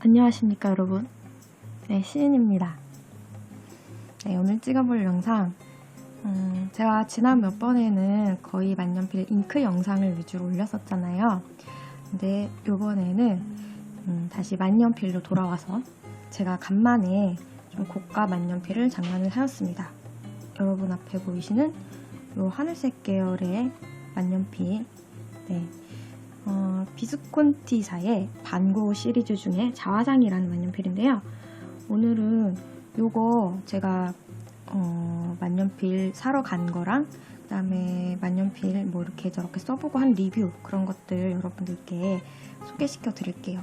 안녕하십니까 여러분. 네, 시인입니다. 네, 오늘 찍어볼 영상 제가 지난 몇 번에는 거의 만년필 잉크 영상을 위주로 올렸었잖아요. 근데 요번에는 다시 만년필로 돌아와서 제가 간만에 좀 고가 만년필을 장만을 하였습니다. 여러분 앞에 보이시는 요 하늘색 계열의 만년필, 네, 비스콘티사의 반고 시리즈 중에 자화상이라는 만년필인데요. 오늘은 요거 제가 만년필 사러 간 거랑 그 다음에 만년필 뭐 이렇게 저렇게 써보고 한 리뷰 그런 것들 여러분들께 소개시켜 드릴게요.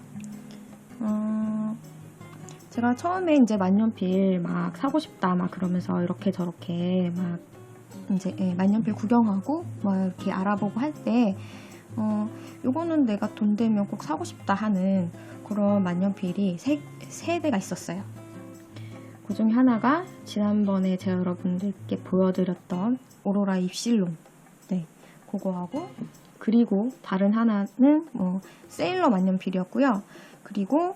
제가 처음에 이제 만년필 막 사고 싶다 막 그러면서 이렇게 저렇게 막 이제 만년필 구경하고 막 이렇게 알아보고 할 때 요거는 내가 돈 되면 꼭 사고 싶다 하는 그런 만년필이 세 대가 있었어요. 그 중에 하나가 지난번에 제가 여러분들께 보여드렸던 오로라 입실론, 네, 그거하고, 그리고 다른 하나는 세일러 만년필이었고요. 그리고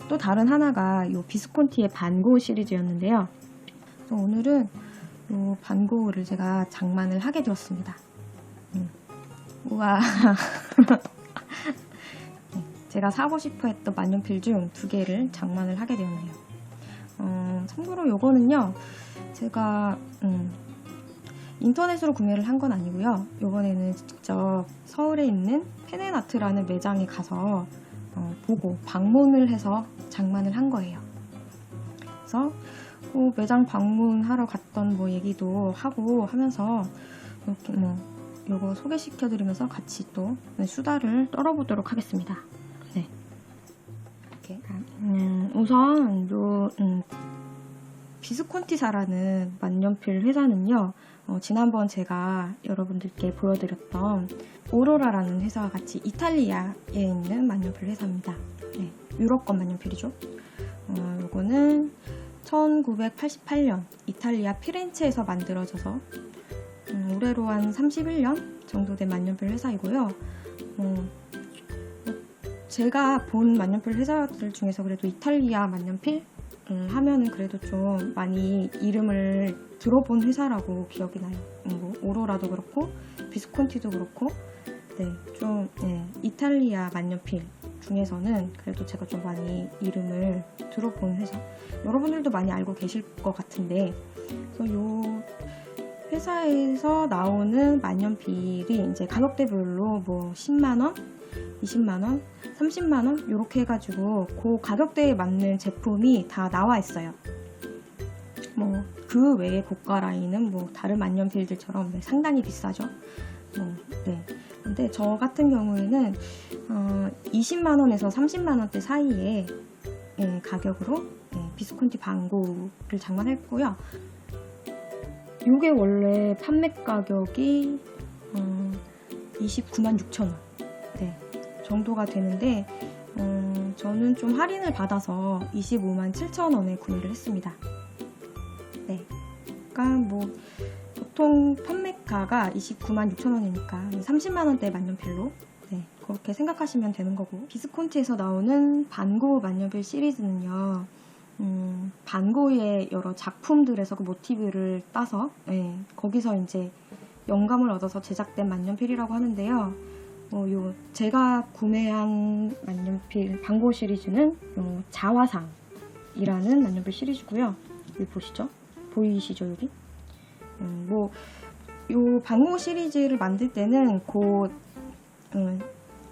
또 다른 하나가 요 비스콘티의 반고 시리즈였는데요. 그래서 오늘은 요 반고를 제가 장만을 하게 되었습니다. 우와. 제가 사고 싶어 했던 만년필 중 2개를 장만을 하게 되었네요. 참고로 요거는요, 제가 인터넷으로 구매를 한 건 아니고요. 요번에는 직접 서울에 있는 펜앤아트라는 매장에 가서 보고 방문을 해서 장만을 한 거예요. 그래서 매장 방문하러 갔던 뭐 얘기도 하고 하면서 이렇게 요거 소개시켜드리면서 같이 또 수다를 떨어보도록 하겠습니다. 네. 이렇게. 우선 요 비스콘티사라는 만년필 회사는요, 지난번 제가 여러분들께 보여드렸던 오로라라는 회사와 같이 이탈리아에 있는 만년필 회사입니다. 네, 유럽권 만년필이죠. 요거는 1988년 이탈리아 피렌체에서 만들어져서 올해로 한 31년 정도 된 만년필 회사이고요. 제가 본 만년필 회사들 중에서 그래도 이탈리아 만년필 하면은 그래도 좀 많이 이름을 들어본 회사라고 기억이 나요. 뭐 오로라도 그렇고 비스콘티도 그렇고, 네, 좀 이탈리아 만년필 중에서는 그래도 제가 좀 많이 이름을 들어본 회사. 여러분들도 많이 알고 계실 것 같은데, 그래서 요 회사에서 나오는 만년필이 이제 가격대별로 뭐 10만원, 20만원, 30만원 이렇게 해가지고 그 가격대에 맞는 제품이 다 나와 있어요. 뭐 그 외에 고가 라인은 뭐 다른 만년필들처럼 상당히 비싸죠. 네. 근데 저 같은 경우에는 20만원에서 30만원대 사이에 가격으로 비스콘티 반고를 장만했고요. 이게 원래 판매 가격이 29만 6천원 네, 정도가 되는데 저는 좀 할인을 받아서 25만 7천원에 구매를 했습니다. 네, 그러니까 뭐 보통 판매가가 29만 6천원이니까 30만원대 만년필로 그렇게 생각하시면 되는 거고, 비스콘티에서 나오는 반고 만년필 시리즈는요, 반고의 여러 작품들에서 그 모티브를 따서 거기서 이제 영감을 얻어서 제작된 만년필이라고 하는데요. 요 제가 구매한 만년필 반고 시리즈는 요 자화상이라는 만년필 시리즈고요. 여기 보시죠? 보이시죠 여기? 요 반고 시리즈를 만들 때는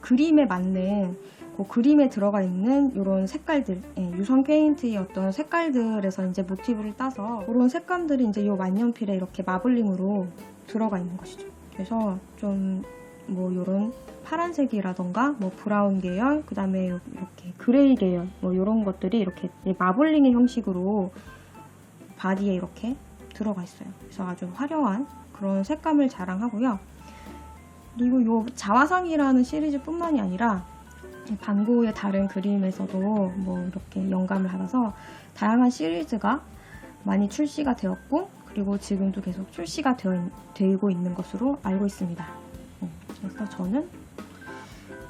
그림에 맞는 그 그림에 들어가 있는 이런 색깔들, 유성 페인트의 어떤 색깔들에서 이제 모티브를 따서 그런 색감들이 이제 이 만년필에 이렇게 마블링으로 들어가 있는 것이죠. 그래서 좀 뭐 이런 파란색이라던가 뭐 브라운 계열, 그 다음에 이렇게 그레이 계열, 뭐 이런 것들이 이렇게 마블링의 형식으로 바디에 이렇게 들어가 있어요. 그래서 아주 화려한 그런 색감을 자랑하고요. 그리고 이 자화상이라는 시리즈뿐만이 아니라 반고의 다른 그림에서도 뭐 이렇게 영감을 받아서 다양한 시리즈가 많이 출시가 되었고, 그리고 지금도 계속 출시가 되고 있는 것으로 알고 있습니다. 그래서 저는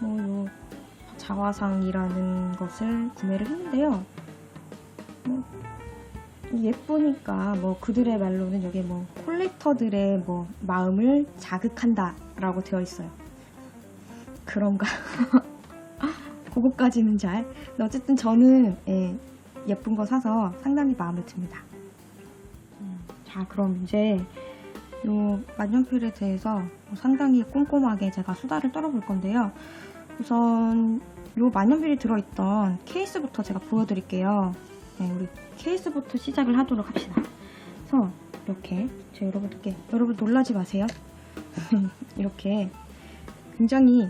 요 자화상이라는 것을 구매를 했는데요. 뭐 예쁘니까 뭐 그들의 말로는 여기에 뭐 콜렉터들의 뭐 마음을 자극한다 라고 되어 있어요. 그런가? 그거까지는 잘. 근데 어쨌든 저는 예쁜 거 사서 상당히 마음에 듭니다. 자, 그럼 이제 요 만년필에 대해서 상당히 꼼꼼하게 제가 수다를 떨어볼 건데요. 우선 요 만년필이 들어있던 케이스부터 제가 보여드릴게요. 우리 케이스부터 시작을 하도록 합시다. 그래서 이렇게 제가 여러분들께, 여러분 놀라지 마세요. 이렇게 굉장히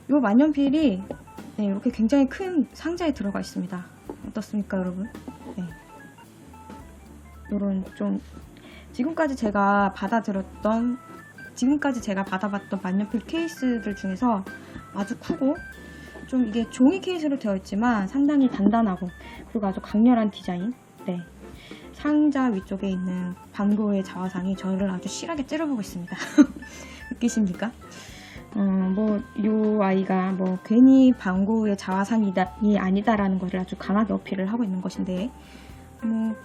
요 만년필이 이렇게 굉장히 큰 상자에 들어가 있습니다. 어떻습니까, 여러분? 요런 좀 지금까지 제가 받아봤던 만년필 케이스들 중에서 아주 크고 좀 이게 종이 케이스로 되어 있지만 상당히 단단하고 그리고 아주 강렬한 디자인. 상자 위쪽에 있는 방고의 자화상이 저를 아주 실하게 찌르보고 있습니다. 느끼십니까? 뭐 요 아이가 뭐 괜히 방고의 자화상이 아니다라는 것을 아주 강하게 어필을 하고 있는 것인데, 뭐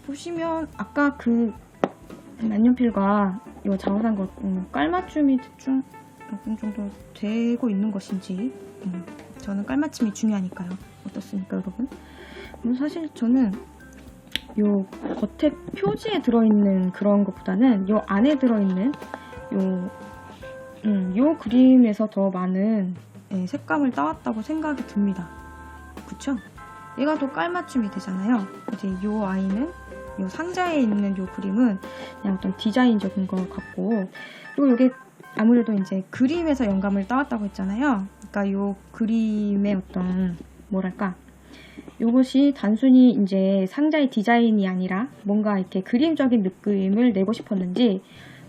보시면 아까 그 만년필과 요 자화상 깔맞춤이 대충 어느 정도 되고 있는 것인지, 저는 깔맞춤이 중요하니까요. 어떻습니까, 여러분? 사실 저는 요 겉에 표지에 들어있는 그런 것보다는 요 안에 들어있는 요 그림에서 더 많은 색감을 따왔다고 생각이 듭니다. 그쵸? 얘가 더 깔맞춤이 되잖아요. 이제 요 아이는 요 상자에 있는 요 그림은 그냥 어떤 디자인적인 것 같고, 그리고 요게 아무래도 이제 그림에서 영감을 따왔다고 했잖아요. 그러니까 요 그림의 어떤 뭐랄까, 요것이 단순히 이제 상자의 디자인이 아니라 뭔가 이렇게 그림적인 느낌을 내고 싶었는지,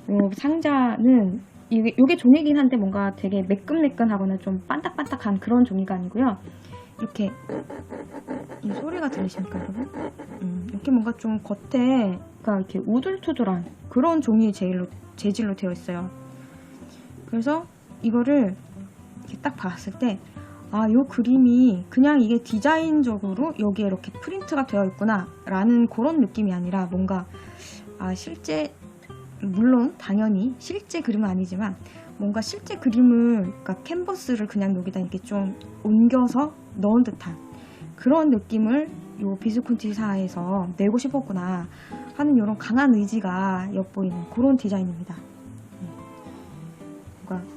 요 상자는 요게 종이긴 한데 뭔가 되게 매끈매끈하거나 좀 반딱반딱한 그런 종이가 아니고요. 이렇게 이 소리가 들리십니까, 여러분? 이렇게 뭔가 좀 겉에가 이렇게 우둘투둘한 그런 종이 재질로 되어 있어요. 그래서 이거를 이렇게 딱 봤을 때, 요 그림이 그냥 이게 디자인적으로 여기에 이렇게 프린트가 되어 있구나 라는 그런 느낌이 아니라, 뭔가 실제, 물론 당연히 실제 그림은 아니지만 뭔가 실제 그림을, 그러니까 캔버스를 그냥 여기다 이렇게 좀 옮겨서 넣은 듯한 그런 느낌을 요 비스콘티사에서 내고 싶었구나 하는 이런 강한 의지가 엿보이는 그런 디자인입니다. 그러니까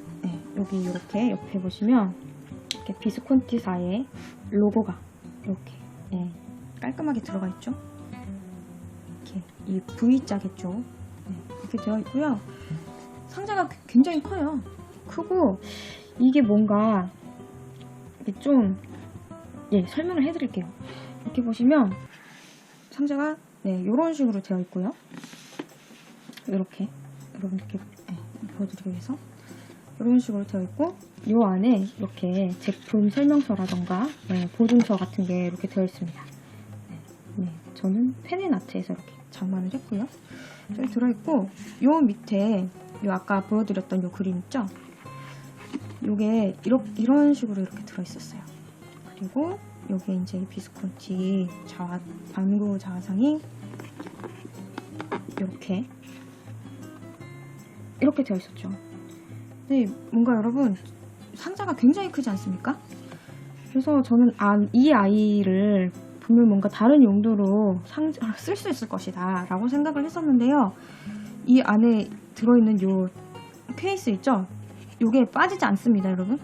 여기 이렇게 옆에 보시면 이렇게 비스콘티사의 로고가 이렇게 깔끔하게 들어가 있죠. 이렇게 이 V자겠죠. 이렇게 되어 있고요. 상자가 굉장히 커요. 크고 이게 뭔가 좀 설명을 해드릴게요. 이렇게 보시면 상자가 이런 식으로 되어 있고요. 이렇게 여러분들께 보여드리기 위해서 이런 식으로 되어 있고, 이 안에 이렇게 제품 설명서라던가 보증서 같은 게 이렇게 되어 있습니다. 저는 펜앤아트에서 이렇게 장만을 했고요. 여기 들어있고, 요 밑에 요 아까 보여드렸던 요 그림 있죠? 요게 이런 식으로 이렇게 들어있었어요. 그리고 요게 이제 비스콘티 방구 자화상이 이렇게 되어 있었죠. 근데 뭔가 여러분, 상자가 굉장히 크지 않습니까? 그래서 저는 이 아이를 분명 뭔가 다른 용도로 쓸 수 있을 것이다 라고 생각을 했었는데요. 이 안에 들어있는 요 케이스 있죠? 요게 빠지지 않습니다, 여러분.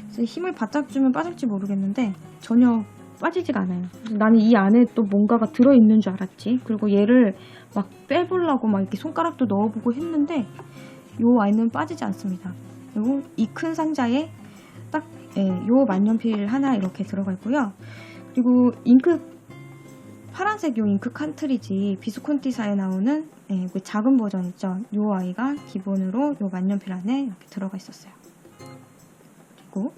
그래서 힘을 바짝 주면 빠질지 모르겠는데 전혀 빠지지가 않아요. 그래서 나는 이 안에 또 뭔가가 들어있는 줄 알았지. 그리고 얘를 막 빼보려고 막 이렇게 손가락도 넣어보고 했는데 요 아이는 빠지지 않습니다. 그리고 이 큰 상자에 딱 요 만년필 하나 이렇게 들어가 있고요. 그리고 파란색 요 잉크 카트리지 비스콘티사에 나오는 그 작은 버전 있죠. 요 아이가 기본으로 요 만년필 안에 이렇게 들어가 있었어요. 그리고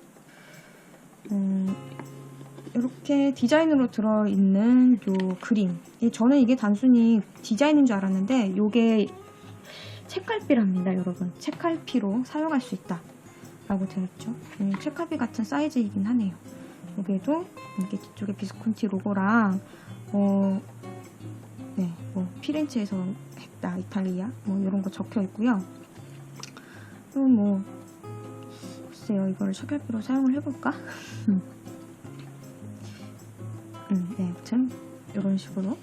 이렇게 디자인으로 들어있는 요 그림, 저는 이게 단순히 디자인인 줄 알았는데 요게 책갈피랍니다, 여러분. 책갈피로 사용할 수 있다 라고 되어 있죠. 책가비 같은 사이즈이긴 하네요. 여기에도 이렇게 뒤쪽에 비스콘티 로고랑 피렌체에서 했다 이탈리아 이런 거 적혀 있고요. 또 글쎄요, 이거를 책갈피로 사용을 해볼까? 네, 아무튼 이런 식으로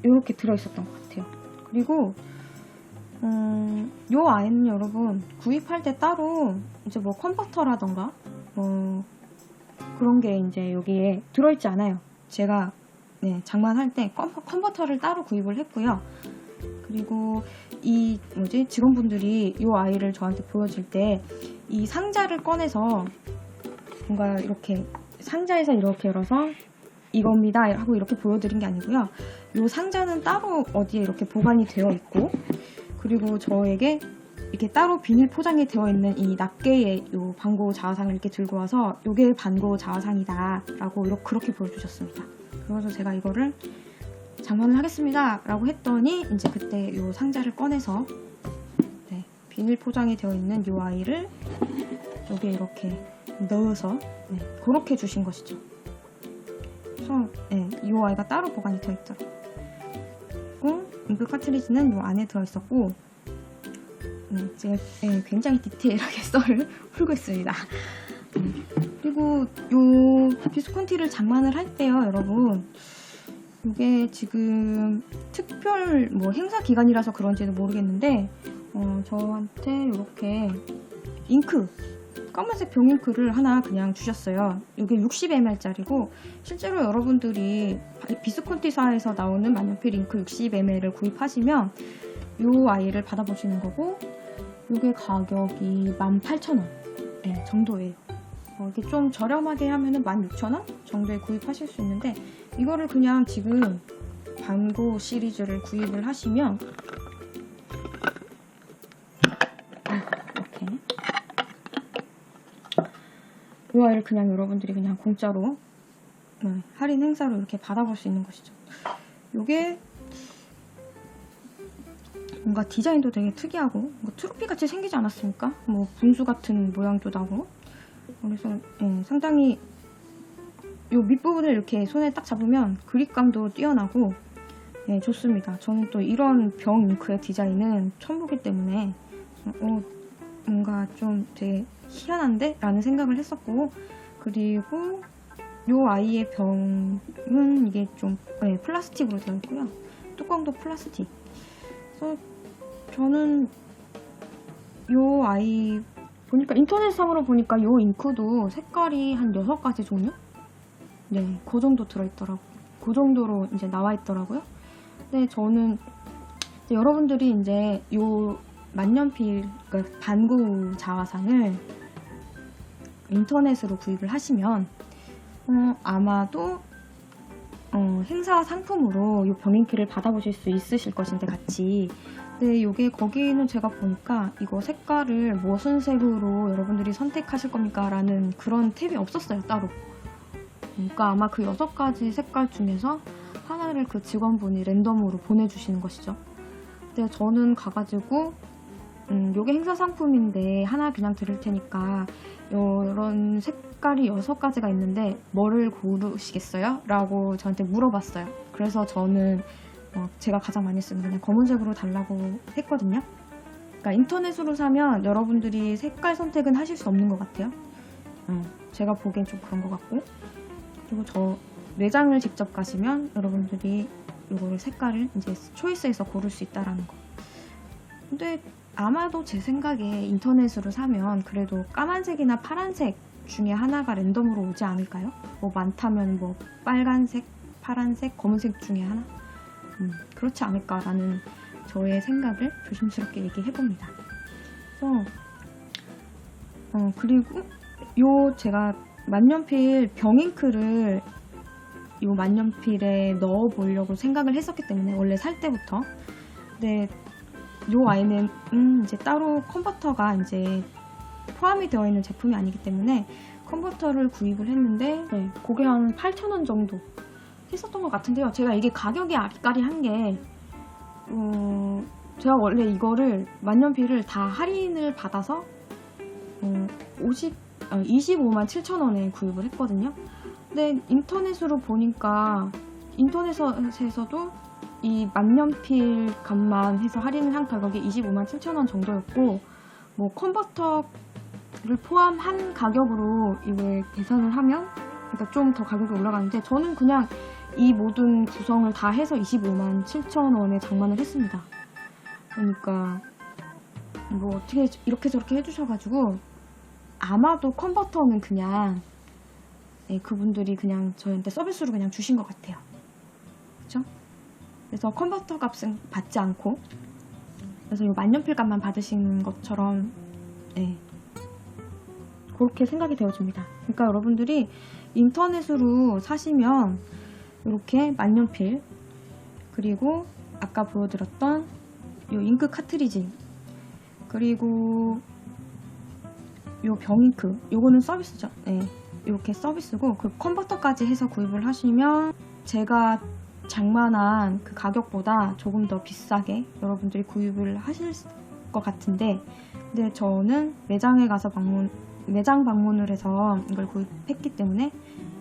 이렇게 들어있었던 것 같아요. 그리고 요 아이는 여러분 구입할 때 따로 이제 컨버터라던가 그런 게 이제 여기에 들어있지 않아요. 제가 장만할 때 컨버터를 따로 구입을 했고요. 그리고 직원분들이 요 아이를 저한테 보여줄 때 이 상자를 꺼내서 뭔가 이렇게 상자에서 이렇게 열어서 이겁니다 하고 이렇게 보여드린 게 아니고요. 요 상자는 따로 어디에 이렇게 보관이 되어 있고, 그리고 저에게 이렇게 따로 비닐 포장이 되어 있는 이 낱개의 요 반고 자화상을 이렇게 들고 와서 요게 반고 자화상이다 라고 그렇게 보여주셨습니다. 그래서 제가 이거를 장만을 하겠습니다 라고 했더니 이제 그때 요 상자를 꺼내서 비닐 포장이 되어 있는 요 아이를 여기에 이렇게 넣어서 그렇게 주신 것이죠. 그래서 이 아이가 따로 보관이 되어 있더라고요. 그리고 잉크 카트리지는 요 안에 들어있었고, 제가 굉장히 디테일하게 썰을 풀고 있습니다. 그리고 요 비스콘티를 장만을 할 때요, 여러분, 이게 지금 특별 행사 기간이라서 그런지는 모르겠는데 저한테 이렇게 잉크, 검은색 병잉크를 하나 그냥 주셨어요. 이게 60ml 짜리고, 실제로 여러분들이 비스콘티사에서 나오는 만년필 잉크 60ml를 구입하시면 이 아이를 받아보시는 거고, 이게 가격이 18,000원 정도예요. 이게 좀 저렴하게 하면은 16,000원 정도에 구입하실 수 있는데, 이거를 그냥 지금 반고 시리즈를 구입을 하시면 이렇게 이 아이를 그냥 여러분들이 그냥 공짜로 할인 행사로 이렇게 받아볼 수 있는 것이죠. 이게 뭔가 디자인도 되게 특이하고 트로피 같이 생기지 않았습니까? 분수 같은 모양도 나고, 그래서 상당히 이 밑부분을 이렇게 손에 딱 잡으면 그립감도 뛰어나고 좋습니다. 저는 또 이런 병 잉크의 디자인은 처음 보기 때문에 뭔가 좀 되게 희한한데? 라는 생각을 했었고, 그리고 이 아이의 병은 이게 좀 플라스틱으로 되어 있고요. 뚜껑도 플라스틱. 그래서 저는 이 아이 보니까 인터넷상으로 보니까 이 잉크도 색깔이 한 6가지 종류? 그 정도 들어있더라고요. 그 정도로 이제 나와 있더라고요. 근데 저는 여러분들이 이제 요 만년필, 그러니까 반고 자화상을 인터넷으로 구입을 하시면 아마도 행사 상품으로 이 병잉크를 받아보실 수 있으실 것인데 같이. 근데 요게 거기는 제가 보니까 이거 색깔을 무슨 색으로 여러분들이 선택하실 겁니까? 라는 그런 탭이 없었어요, 따로. 그러니까 아마 그 6가지 색깔 중에서 하나를 그 직원분이 랜덤으로 보내주시는 것이죠. 근데 저는 가가지고 요게 행사 상품인데 하나 그냥 드릴 테니까 이런 색깔이 6가지가 있는데 뭐를 고르시겠어요? 라고 저한테 물어봤어요. 그래서 저는 제가 가장 많이 쓰는 그냥 검은색으로 달라고 했거든요. 그러니까 인터넷으로 사면 여러분들이 색깔 선택은 하실 수 없는 것 같아요. 제가 보기엔 좀 그런 것 같고, 그리고 저 매장을 직접 가시면 여러분들이 이거를 색깔을 이제 초이스해서 고를 수 있다라는 거. 근데 아마도 제 생각에 인터넷으로 사면 그래도 까만색이나 파란색 중에 하나가 랜덤으로 오지 않을까요? 많다면 빨간색, 파란색, 검은색 중에 하나? 그렇지 않을까라는 저의 생각을 조심스럽게 얘기해봅니다. 그리고 제가 만년필 병잉크를 요 만년필에 넣어보려고 생각을 했었기 때문에 원래 살 때부터. 근데 요 아이는 이제 따로 컨버터가 이제 포함이 되어 있는 제품이 아니기 때문에 컨버터를 구입을 했는데 그게 한 8,000원 정도 했었던 것 같은데요. 제가 이게 가격이 아리까리한 게 제가 원래 이거를 만년필을 다 할인을 받아서 25만 7천 원에 구입을 했거든요. 근데 인터넷으로 보니까 인터넷에서도 이 만년필 값만 해서 할인을 한 가격이 25만 7천 원 정도였고, 뭐 컨버터를 포함한 가격으로 이걸 계산을 하면 그러니까 좀 더 가격이 올라가는데, 저는 그냥 이 모든 구성을 다 해서 25만 7천 원에 장만을 했습니다. 그러니까 뭐 어떻게 이렇게 저렇게 해주셔가지고 아마도 컨버터는 그냥 그분들이 그냥 저희한테 서비스로 그냥 주신 것 같아요. 그쵸? 그래서 컨버터 값은 받지 않고, 그래서 이 만년필 값만 받으신 것처럼 그렇게 생각이 되어집니다. 그러니까 여러분들이 인터넷으로 사시면 이렇게 만년필, 그리고 아까 보여드렸던 이 잉크 카트리지, 그리고 이 병잉크, 요거는 서비스죠. 이렇게 서비스고, 그 컨버터까지 해서 구입을 하시면 제가 장만한 그 가격보다 조금 더 비싸게 여러분들이 구입을 하실 것 같은데, 근데 저는 매장에 가서 매장 방문을 해서 이걸 구입했기 때문에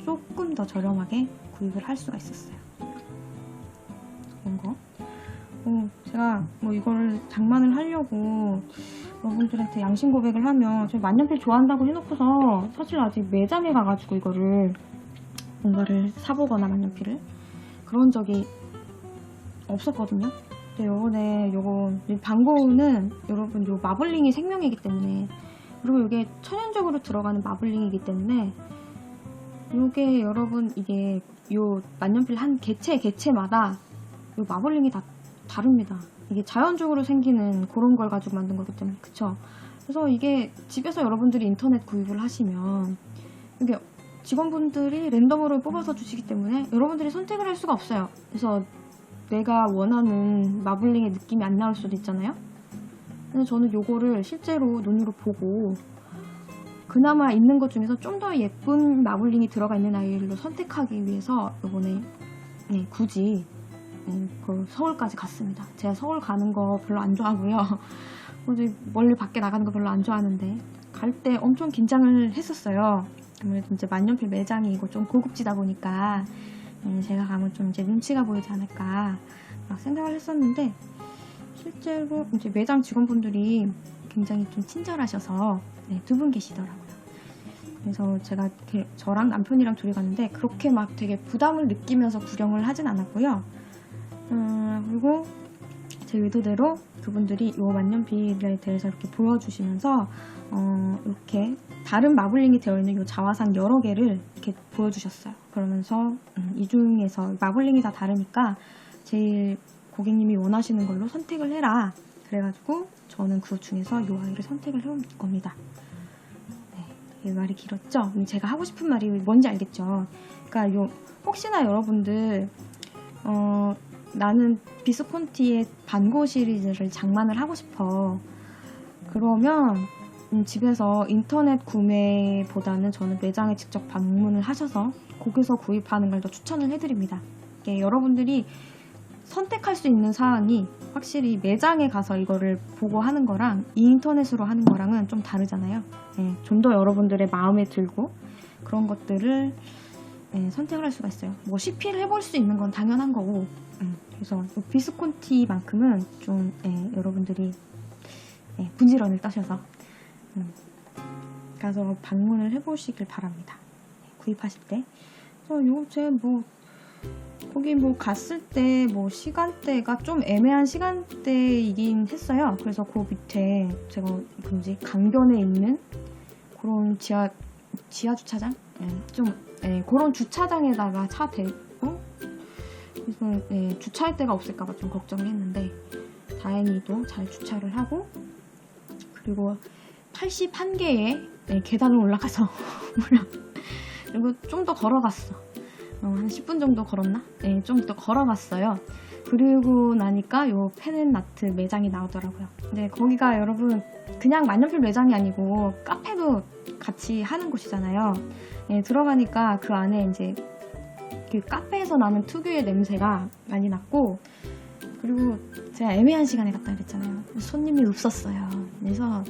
조금 더 저렴하게 구입을 할 수가 있었어요. 그런 거. 제가 뭐 이거를 장만을 하려고 여러분들한테 양심 고백을 하면, 제가 만년필 좋아한다고 해놓고서 사실 아직 매장에 가가지고 이거를 뭔가를 사보거나 만년필을 그런 적이 없었거든요. 근데 요번에 요거 방고우는 여러분 요 마블링이 생명이기 때문에, 그리고 이게 천연적으로 들어가는 마블링이기 때문에 요게 여러분 이게 요 만년필 한 개체마다 요 마블링이 다 다릅니다. 이게 자연적으로 생기는 그런 걸 가지고 만든 거기 때문에. 그쵸? 그래서 이게 집에서 여러분들이 인터넷 구입을 하시면 이게 직원분들이 랜덤으로 뽑아서 주시기 때문에 여러분들이 선택을 할 수가 없어요. 그래서 내가 원하는 마블링의 느낌이 안 나올 수도 있잖아요. 그래서 저는 요거를 실제로 눈으로 보고 그나마 있는 것 중에서 좀 더 예쁜 마블링이 들어가 있는 아이를 선택하기 위해서 요번에 굳이 서울까지 갔습니다. 제가 서울 가는 거 별로 안 좋아하고요. 멀리 밖에 나가는 거 별로 안 좋아하는데 갈 때 엄청 긴장을 했었어요. 아무래도 이제 만년필 매장이 이거 좀 고급지다 보니까 제가 가면 좀 이제 눈치가 보이지 않을까 막 생각을 했었는데, 실제로 이제 매장 직원분들이 굉장히 좀 친절하셔서 두 분 계시더라고요. 그래서 제가 이렇게 저랑 남편이랑 둘이 갔는데 그렇게 막 되게 부담을 느끼면서 구경을 하진 않았고요. 그리고 제 의도대로 그분들이 이 만년필에 대해서 이렇게 보여주시면서 이렇게 다른 마블링이 되어있는 이 자화상 여러 개를 이렇게 보여주셨어요. 그러면서 이 중에서 마블링이 다 다르니까 제일 고객님이 원하시는 걸로 선택을 해라. 그래가지고 저는 그 중에서 이 아이를 선택을 해온 겁니다. 이 말이 길었죠? 제가 하고 싶은 말이 뭔지 알겠죠? 그러니까 혹시나 여러분들 나는 비스콘티의 반고 시리즈를 장만을 하고 싶어. 그러면 집에서 인터넷 구매보다는 저는 매장에 직접 방문을 하셔서 거기서 구입하는 걸 더 추천을 해드립니다. 여러분들이 선택할 수 있는 사항이 확실히 매장에 가서 이거를 보고 하는 거랑 이 인터넷으로 하는 거랑은 좀 다르잖아요. 좀 더 여러분들의 마음에 들고 그런 것들을 선택을 할 수가 있어요. 뭐 CP를 해볼 수 있는 건 당연한 거고, 그래서 비스콘티만큼은 좀 여러분들이 분지런을 떠셔서 가서 방문을 해보시길 바랍니다. 구입하실 때. 요새 거기 갔을 때 시간대가 좀 애매한 시간대이긴 했어요. 그래서 그 밑에 제가 강변에 있는 그런 지하 주차장? 그런 주차장에다가 차 대고, 그래서 주차할 데가 없을까봐 좀 걱정을 했는데 다행히도 잘 주차를 하고, 그리고 81개의 계단을 올라가서 그리고 좀 더 걸어갔어. 한 10분 정도 걸었나? 좀 더 걸어갔어요. 그리고 나니까 요 펜앤나트 매장이 나오더라고요. 근데 거기가 여러분 그냥 만년필 매장이 아니고 카페도 같이 하는 곳이잖아요. 들어가니까 그 안에 이제 그 카페에서 나는 특유의 냄새가 많이 났고, 그리고 제가 애매한 시간에 갔다 그랬잖아요. 손님이 없었어요. 그래서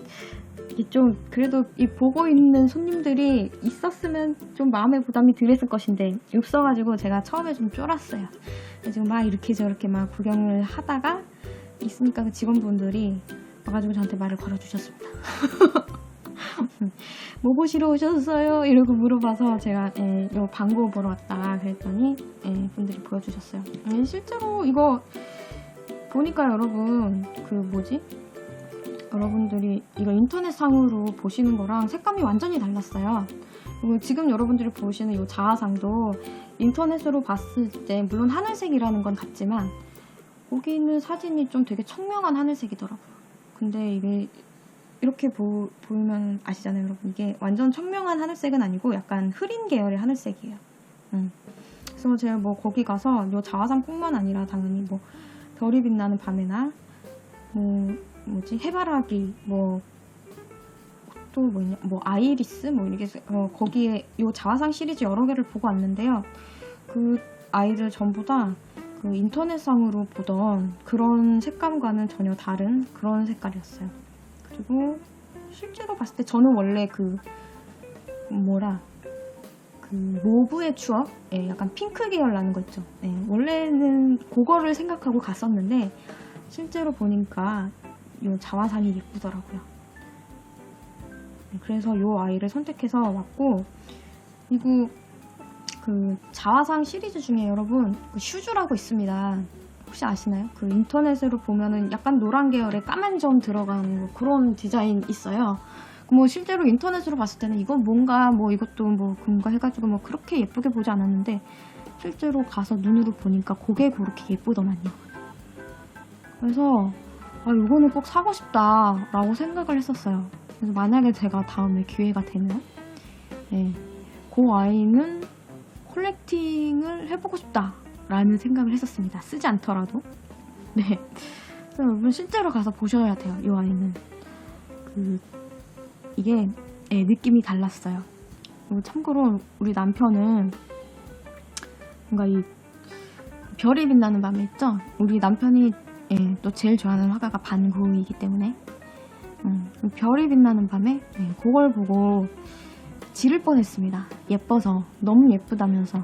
이게 좀 그래도 이 보고 있는 손님들이 있었으면 좀 마음의 부담이 덜했을 것인데 없어가지고 제가 처음에 좀 쫄았어요. 지금 막 이렇게 저렇게 막 구경을 하다가 있으니까 그 직원분들이 와가지고 저한테 말을 걸어주셨습니다. 뭐 보시러 오셨어요? 이러고 물어봐서 제가 요 광고 보러 왔다 그랬더니 분들이 보여주셨어요. 실제로 이거 보니까 여러분 여러분들이 이거 인터넷상으로 보시는 거랑 색감이 완전히 달랐어요. 그리고 지금 여러분들이 보시는 이 자화상도 인터넷으로 봤을 때 물론 하늘색이라는 건 같지만 거기 있는 사진이 좀 되게 청명한 하늘색이더라고요. 근데 이게 이렇게 보면 아시잖아요, 여러분. 이게 완전 청명한 하늘색은 아니고 약간 흐린 계열의 하늘색이에요. 그래서 제가 뭐 거기 가서 이 자화상뿐만 아니라 당연히 뭐 별이 빛나는 밤에나 해바라기 또 뭐냐 아이리스 이렇게 거기에 이 자화상 시리즈 여러 개를 보고 왔는데요. 그 아이들 전부 다 그 인터넷상으로 보던 그런 색감과는 전혀 다른 그런 색깔이었어요. 그리고 실제로 봤을 때 저는 원래 그 모브의 추억? 약간 핑크 계열 나는 거 있죠. 원래는 그거를 생각하고 갔었는데 실제로 보니까 이 자화상이 예쁘더라고요. 그래서 이 아이를 선택해서 왔고, 그리고 그 자화상 시리즈 중에 여러분 그 슈즈라고 있습니다. 혹시 아시나요? 그 인터넷으로 보면은 약간 노란 계열의 까만 점 들어간 뭐 그런 디자인 있어요. 뭐 실제로 인터넷으로 봤을 때는 이건 뭔가 이것도 뭔가 해가지고 그렇게 예쁘게 보지 않았는데 실제로 가서 눈으로 보니까 그게 그렇게 예쁘더만요. 그래서 이거는 꼭 사고 싶다 라고 생각을 했었어요. 그래서 만약에 제가 다음에 기회가 되면 그 아이는 컬렉팅을 해보고 싶다 라는 생각을 했었습니다. 쓰지 않더라도. 그래서 여러분 실제로 가서 보셔야 돼요. 이 아이는 이게 느낌이 달랐어요. 그리고 참고로 우리 남편은 뭔가 이 별이 빛나는 밤에 있죠? 우리 남편이 또 제일 좋아하는 화가가 반 고흐이기 때문에 별이 빛나는 밤에 그걸 보고 지를 뻔했습니다. 예뻐서 너무 예쁘다면서.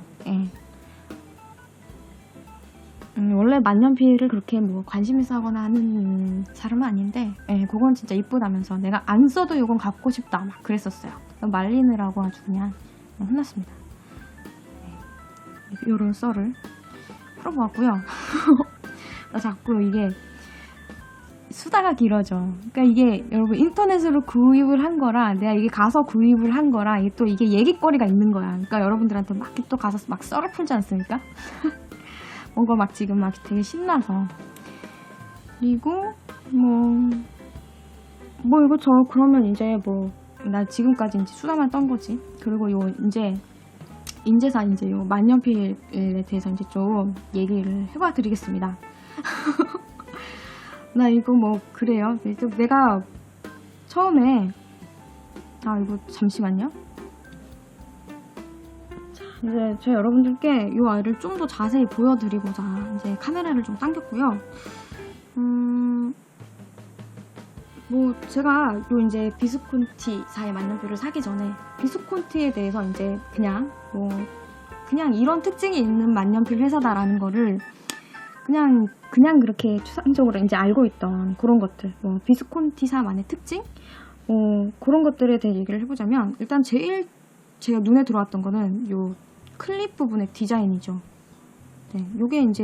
원래 만년필을 그렇게 관심 있어 하거나 하는 사람은 아닌데 그건 진짜 이쁘다면서 내가 안 써도 이건 갖고 싶다 막 그랬었어요. 말리느라고 아주 그냥 혼났습니다. 이런 썰을 풀어보았고요. 나 자꾸 이게 수다가 길어져. 그러니까 이게 여러분 인터넷으로 구입을 한 거라 내가 이게 가서 구입을 한 거라 이게 또 이게 얘기거리가 있는 거야. 그러니까 여러분들한테 막 또 가서 막 썰을 풀지 않습니까? 뭔가 지금 되게 신나서. 그리고 이거 그러면 이제 나 지금까지 이제 수다만 떤 거지. 그리고 이제 요 만년필에 대해서 이제 좀 얘기를 해봐 드리겠습니다. 나 이거 그래요. 내가 처음에 이거 잠시만요. 이제 제가 여러분들께 이 아이를 좀 더 자세히 보여드리고자 이제 카메라를 좀 당겼고요. 제가 이제 비스콘티사의 만년필을 사기 전에 비스콘티에 대해서 이제 그냥 이런 특징이 있는 만년필 회사다라는 거를 그냥 그렇게 추상적으로 이제 알고 있던 그런 것들, 비스콘티사만의 특징, 그런 것들에 대해 얘기를 해보자면 일단 제일 제가 눈에 들어왔던 거는 요 클립 부분의 디자인이죠. 요게 이제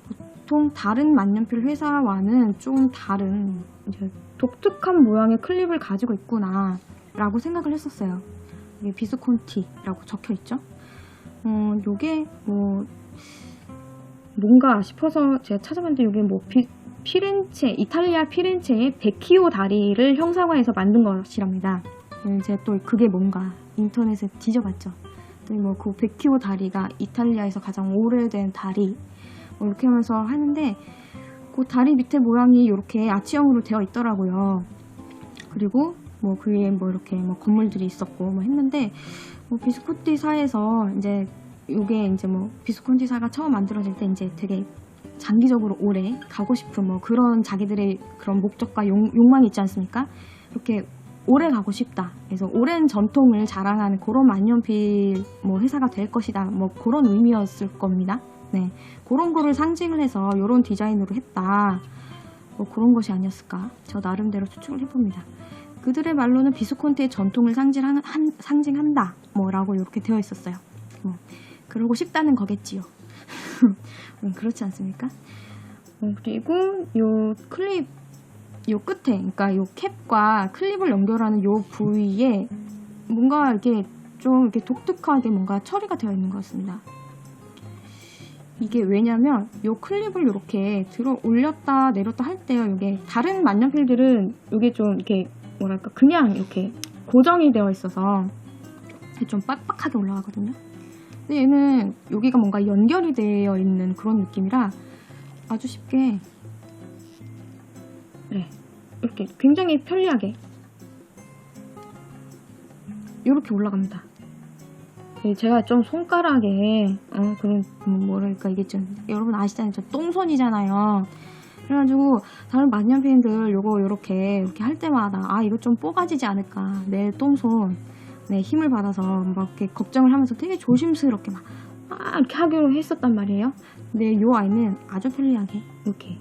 보통 다른 만년필 회사와는 좀 다른 이제 독특한 모양의 클립을 가지고 있구나 라고 생각을 했었어요. 이게 비스콘티라고 적혀 있죠. 요게 뭔가 싶어서 제가 찾아봤는데 이게 이탈리아 피렌체의 베키오 다리를 형상화해서 만든 것이랍니다. 제가 또 그게 뭔가 인터넷에 뒤져봤죠. 그 베키오 다리가 이탈리아에서 가장 오래된 다리 이렇게 하면서 하는데 그 다리 밑에 모양이 이렇게 아치형으로 되어 있더라고요. 그리고 그 위에 이렇게 건물들이 있었고 했는데 비스콘티사에서 이제 요게 이제 뭐 비스콘티사가 처음 만들어질 때 이제 되게 장기적으로 오래 가고 싶은 뭐 그런 자기들의 그런 목적과 욕망이 있지 않습니까? 이렇게 오래 가고 싶다. 그래서 오랜 전통을 자랑하는 그런 만년필 뭐 회사가 될 것이다. 뭐 그런 의미였을 겁니다. 네, 그런 거를 상징을 해서 이런 디자인으로 했다. 뭐 그런 것이 아니었을까? 저 나름대로 추측을 해봅니다. 그들의 말로는 비스콘티의 전통을 상징한다. 뭐라고 이렇게 되어 있었어요. 뭐 그러고 싶다는 거겠지요. 그렇지 않습니까? 그리고 요 클립 요 끝에, 그러니까 요 캡과 클립을 연결하는 요 부위에 뭔가 이렇게 좀 이렇게 독특하게 뭔가 처리가 되어 있는 것 같습니다. 이게 왜냐면 요 클립을 이렇게 들어 올렸다 내렸다 할 때요. 이게 다른 만년필들은 이게 좀 이렇게 뭐랄까 그냥 이렇게 고정이 되어 있어서 좀 빡빡하게 올라가거든요. 근데 얘는 여기가 뭔가 연결이 되어 있는 그런 느낌이라 아주 쉽게 네, 이렇게 굉장히 편리하게 이렇게 올라갑니다. 제가 좀 손가락에 그런 뭐랄까 이게 좀 여러분 아시잖아요. 저 똥손이잖아요. 그래가지고 다른 만년필들 요거 이렇게 할 때마다 아 이거 좀 뽀가지지 않을까 내 똥손 네, 힘을 받아서 막 이렇게 걱정을 하면서 되게 조심스럽게 막 이렇게 하기로 했었단 말이에요. 근데 요 아이는 아주 편리하게 이렇게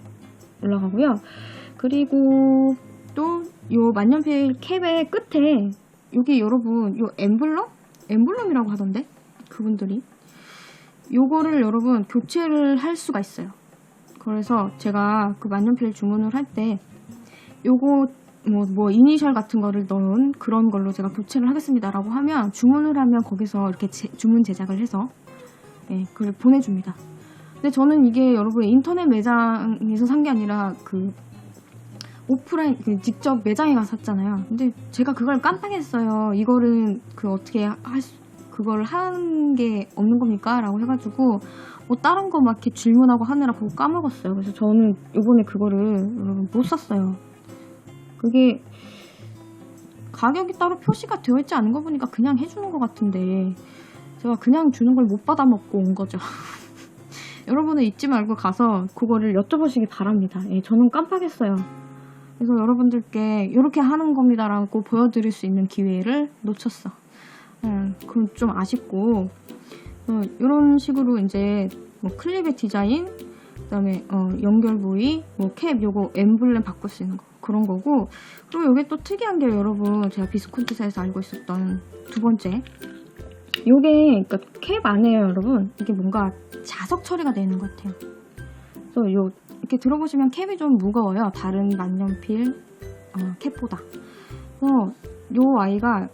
올라가고요. 그리고 또 요 만년필 캡의 끝에 여기 여러분 요 엠블럼이라고 하던데 그분들이 요거를 여러분 교체를 할 수가 있어요. 그래서 제가 그 만년필 주문을 할 때 요거 뭐 이니셜 같은 거를 넣은 그런 걸로 제가 교체를 하겠습니다 라고 하면 주문을 하면 거기서 이렇게 주문 제작을 해서 예, 그걸 보내줍니다. 근데 저는 이게 여러분 인터넷 매장에서 산 게 아니라 그 오프라인 직접 매장에 가서 샀잖아요. 근데 제가 그걸 깜빡했어요. 이거를 어떻게 그걸 한 게 없는 겁니까? 라고 해가지고 뭐 다른 거 막 이렇게 질문하고 하느라 그거 까먹었어요. 그래서 저는 이번에 그거를 여러분 못 샀어요. 그게 가격이 따로 표시가 되어 있지 않은 거 보니까 그냥 해주는 것 같은데 제가 그냥 주는 걸 못 받아 먹고 온 거죠. 여러분은 잊지 말고 가서 그거를 여쭤보시기 바랍니다. 예, 저는 깜빡했어요. 그래서 여러분들께 이렇게 하는 겁니다 라고 보여드릴 수 있는 기회를 놓쳤어. 그건 좀 아쉽고 이런 식으로 이제 뭐 클립의 디자인 그 다음에 연결 부위 뭐 캡 요거 엠블렘 바꿀 수 있는 거 그런 거고 그리고 이게 또 특이한 게 여러분 제가 비스콘티사에서 알고 있었던 두 번째 요게 그러니까 캡 안에요 여러분 이게 뭔가 자석 처리가 되어 있는 것 같아요. 그래서 이렇게 들어보시면 캡이 좀 무거워요. 다른 만년필 캡보다. 그래서 요 아이가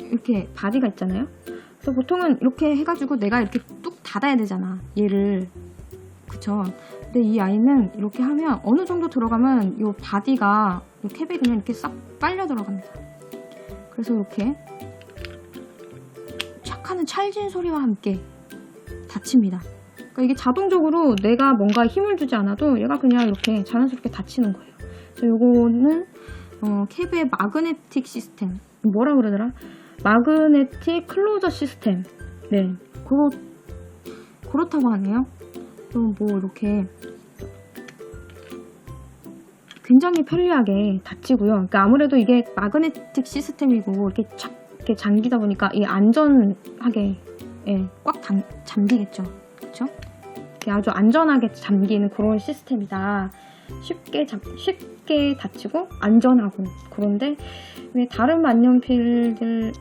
이렇게 바디가 있잖아요. 그래서 보통은 이렇게 해가지고 내가 이렇게 뚝 닫아야 되잖아. 얘를. 그쵸? 근데 이 아이는 이렇게 하면 어느 정도 들어가면 요 바디가 요 캡에 그냥 이렇게 싹 빨려 들어갑니다. 그래서 이렇게 착 하는 찰진 소리와 함께 닫힙니다. 그러니까 이게 자동적으로 내가 뭔가 힘을 주지 않아도 얘가 그냥 이렇게 자연스럽게 닫히는 거예요. 그래서 요거는 캡의 마그네틱 시스템 뭐라 그러더라? 마그네틱 클로저 시스템 네 그렇다고 하네요. 또 뭐 이렇게 굉장히 편리하게 닫히고요. 그러니까 아무래도 이게 마그네틱 시스템이고 이렇게 잠기다 보니까 이 안전하게 꽉 잠기겠죠. 그렇죠? 아주 안전하게 잠기는 그런 시스템이다. 쉽게 닫히고 안전하고 그런데 왜 다른 만년필들처럼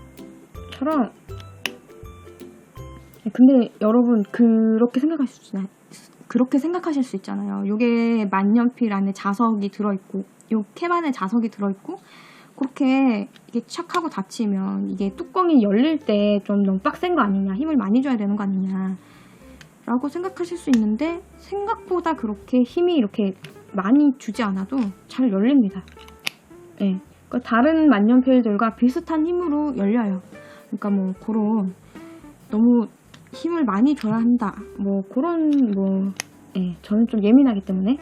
근데 여러분 그렇게 생각하실 수 있잖아요. 이게 만년필 안에 자석이 들어있고 요 캡 안에 자석이 들어있고 그렇게 이게 착 하고 닫히면 이게 뚜껑이 열릴 때 좀 너무 빡센 거 아니냐 힘을 많이 줘야 되는 거 아니냐 라고 생각하실 수 있는데 생각보다 그렇게 힘이 이렇게 많이 주지 않아도 잘 열립니다. 네. 그러니까 다른 만년필들과 비슷한 힘으로 열려요. 그러니까 뭐 그런 너무 힘을 많이 줘야 한다. 뭐 그런 저는 좀 예민하기 때문에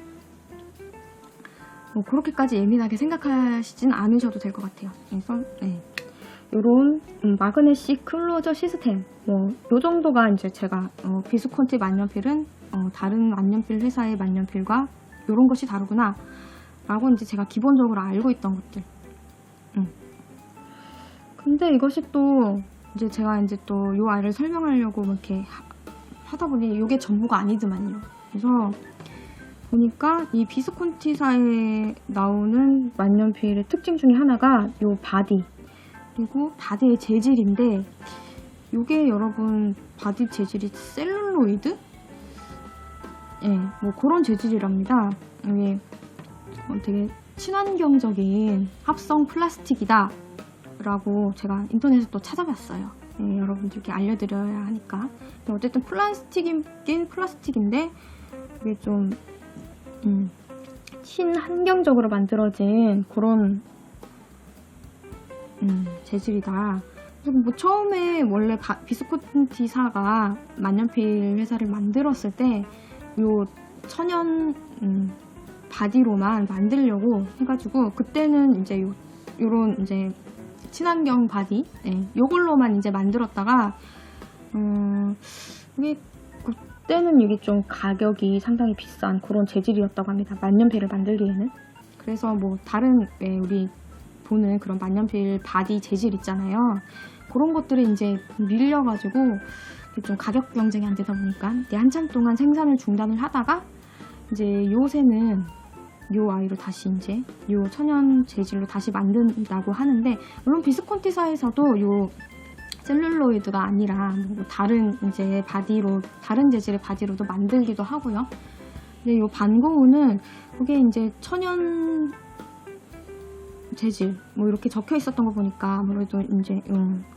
뭐 그렇게까지 예민하게 생각하시진 않으셔도 될 것 같아요. 그래서 요런 마그네식 클로저 시스템 뭐 요 정도가 이제 제가 비스콘티 만년필은 다른 만년필 회사의 만년필과 요런 것이 다르구나 라고 이제 제가 기본적으로 알고 있던 것들. 근데 이것이 또 이제 제가 이제 또 요 아이를 설명하려고 이렇게 하다 보니 요게 전부가 아니더만요. 그래서 보니까 이 비스콘티사에 나오는 만년필의 특징 중에 하나가 요 바디, 그리고 바디의 재질인데 요게 여러분 바디 재질이 셀룰로이드? 예, 뭐 그런 재질이랍니다. 이게 되게 친환경적인 합성 플라스틱이다 라고 제가 인터넷에 또 찾아봤어요. 예, 여러분들께 알려드려야 하니까. 근데 어쨌든 플라스틱이긴 플라스틱인데 이게 좀 친환경적으로 만들어진 그런 재질이다. 그래서 뭐 처음에 원래 비스콘티사가 만년필 회사를 만들었을 때 요 천연 바디로만 만들려고 해가지고 그때는 이제 요런 이제 친환경 바디 요걸로만 이제 만들었다가 이게 그때는 이게 좀 가격이 상당히 비싼 그런 재질이었다고 합니다. 만년필을 만들기에는. 그래서 뭐 다른 우리 보는 그런 만년필 바디 재질 있잖아요. 그런 것들이 이제 밀려가지고 좀 가격 경쟁이 안 되다 보니까 한참 동안 생산을 중단을 하다가 이제 요새는 요 아이로 다시 이제 요 천연 재질로 다시 만든다고 하는데, 물론 비스콘티사에서도 요 셀룰로이드가 아니라 뭐 다른 이제 바디로 다른 재질의 바디로도 만들기도 하고요. 근데 요 반고우는 그게 이제 천연 재질 뭐 이렇게 적혀 있었던 거 보니까 아무래도 이제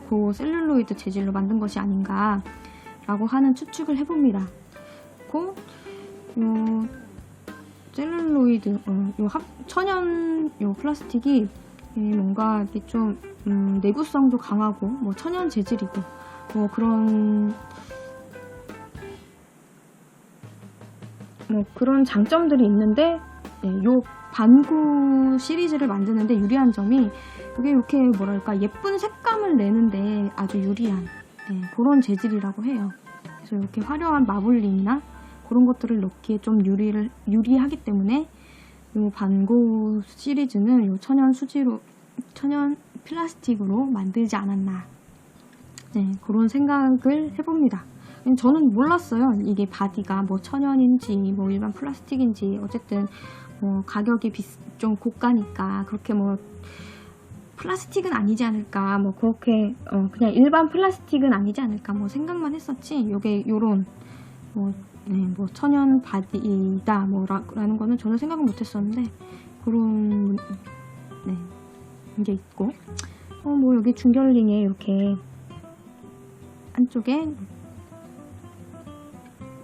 그 셀룰로이드 재질로 만든 것이 아닌가라고 하는 추측을 해봅니다. 그 요 셀룰로이드, 요 천연 요 플라스틱이 뭔가 이렇게 좀 내구성도 강하고 뭐 천연 재질이고 뭐 그런 장점들이 있는데 요 반구 시리즈를 만드는데 유리한 점이 그게 이렇게 뭐랄까 예쁜 색감을 내는데 아주 유리한 그런 재질이라고 해요. 그래서 이렇게 화려한 마블링이나 그런 것들을 넣기에 좀 유리하기 때문에 이 반고 시리즈는 이 천연 플라스틱으로 만들지 않았나. 그런 생각을 해봅니다. 저는 몰랐어요. 이게 바디가 뭐 천연인지 뭐 일반 플라스틱인지 어쨌든 뭐 가격이 좀 고가니까 그렇게 뭐 플라스틱은 아니지 않을까 뭐 그렇게 그냥 일반 플라스틱은 아니지 않을까 뭐 생각만 했었지. 요게 요런 뭐 천연 바디다 라는 거는 저는 생각은 못했었는데 그런 게 있고 뭐 여기 중결링에 이렇게 안쪽에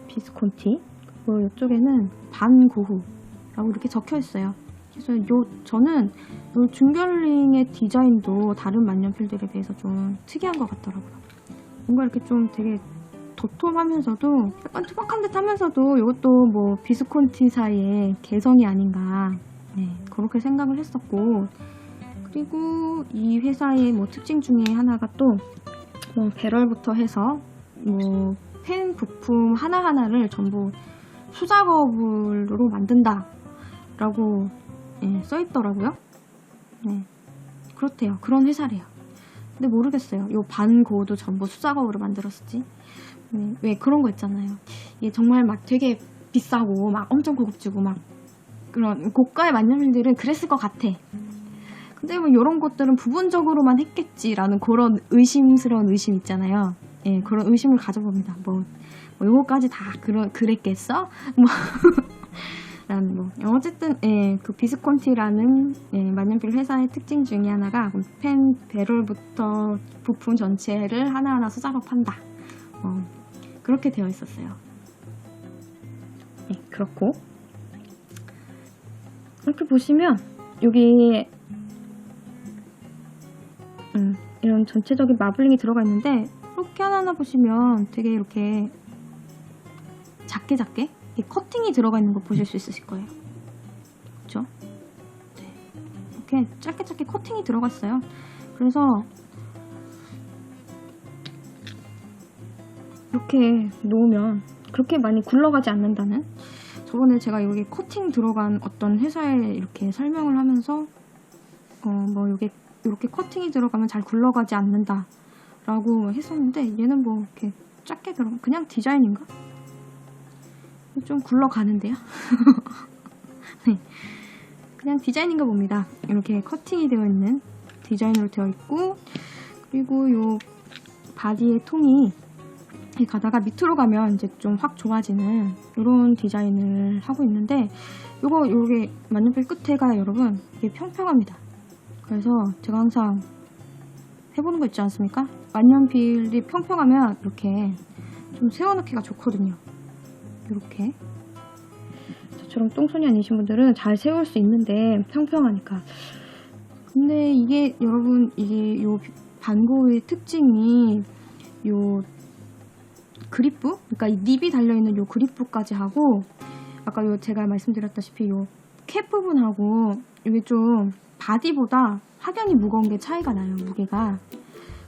비스콘티 그리고 이쪽에는 반고흐라고 이렇게 적혀 있어요. 그래서 저는 요 중결링의 디자인도 다른 만년필들에 비해서 좀 특이한 것 같더라고요. 뭔가 이렇게 좀 되게 도톰하면서도 약간 투박한 듯 하면서도 이것도 뭐 비스콘티사의 개성이 아닌가 그렇게 생각을 했었고, 그리고 이 회사의 뭐 특징 중에 하나가 또 뭐 배럴부터 해서 뭐 펜 부품 하나하나를 전부 수작업으로 만든다 라고 써있더라고요. 그렇대요. 그런 회사래요. 근데 모르겠어요. 요 반고도 전부 수작업으로 만들었을지. 왜 그런 거 있잖아요. 이게 정말 막 되게 비싸고 막 엄청 고급지고 막 그런 고가의 만년필들은 그랬을 것 같아. 근데 뭐 이런 것들은 부분적으로만 했겠지라는 그런 의심스러운 의심 있잖아요. 그런 의심을 가져봅니다. 뭐 요거까지 다 그랬겠어? 어쨌든 그 비스콘티라는 만년필 회사의 특징 중에 하나가 펜 배럴부터 부품 전체를 하나하나 수작업한다. 그렇게 되어 있었어요. 그렇고 이렇게 보시면 여기 이런 전체적인 마블링이 들어가 있는데 이렇게 하나하나 보시면 되게 이렇게 작게 커팅이 들어가 있는 거 보실 수 있으실 거예요. 그렇죠? 이렇게 짧게 커팅이 들어갔어요. 그래서 이렇게 놓으면 그렇게 많이 굴러가지 않는다는. 저번에 제가 여기 커팅 들어간 어떤 회사에 이렇게 설명을 하면서 뭐 이게 이렇게 커팅이 들어가면 잘 굴러가지 않는다 라고 했었는데, 얘는 뭐 이렇게 작게 들어가 그냥 디자인인가? 좀 굴러가는데요. 네. 그냥 디자인인가 봅니다. 이렇게 커팅이 되어 있는 디자인으로 되어 있고, 그리고 요 바디의 통이 가다가 밑으로 가면 이제 좀 확 좁아지는 이런 디자인을 하고 있는데, 요게 만년필 끝에가 여러분 이게 평평합니다. 그래서 제가 항상 해보는 거 있지 않습니까? 만년필이 평평하면 이렇게 좀 세워놓기가 좋거든요. 이렇게 저처럼 똥손이 아니신 분들은 잘 세울 수 있는데 평평하니까. 근데 이게 여러분, 이게 요 반고의 특징이 요 그립부, 그러니까 이 닙이 달려있는 요 그립부까지 하고, 아까 요 제가 말씀드렸다시피 요 캡 부분하고 이게 좀 바디보다 확연히 무거운 게 차이가 나요, 무게가.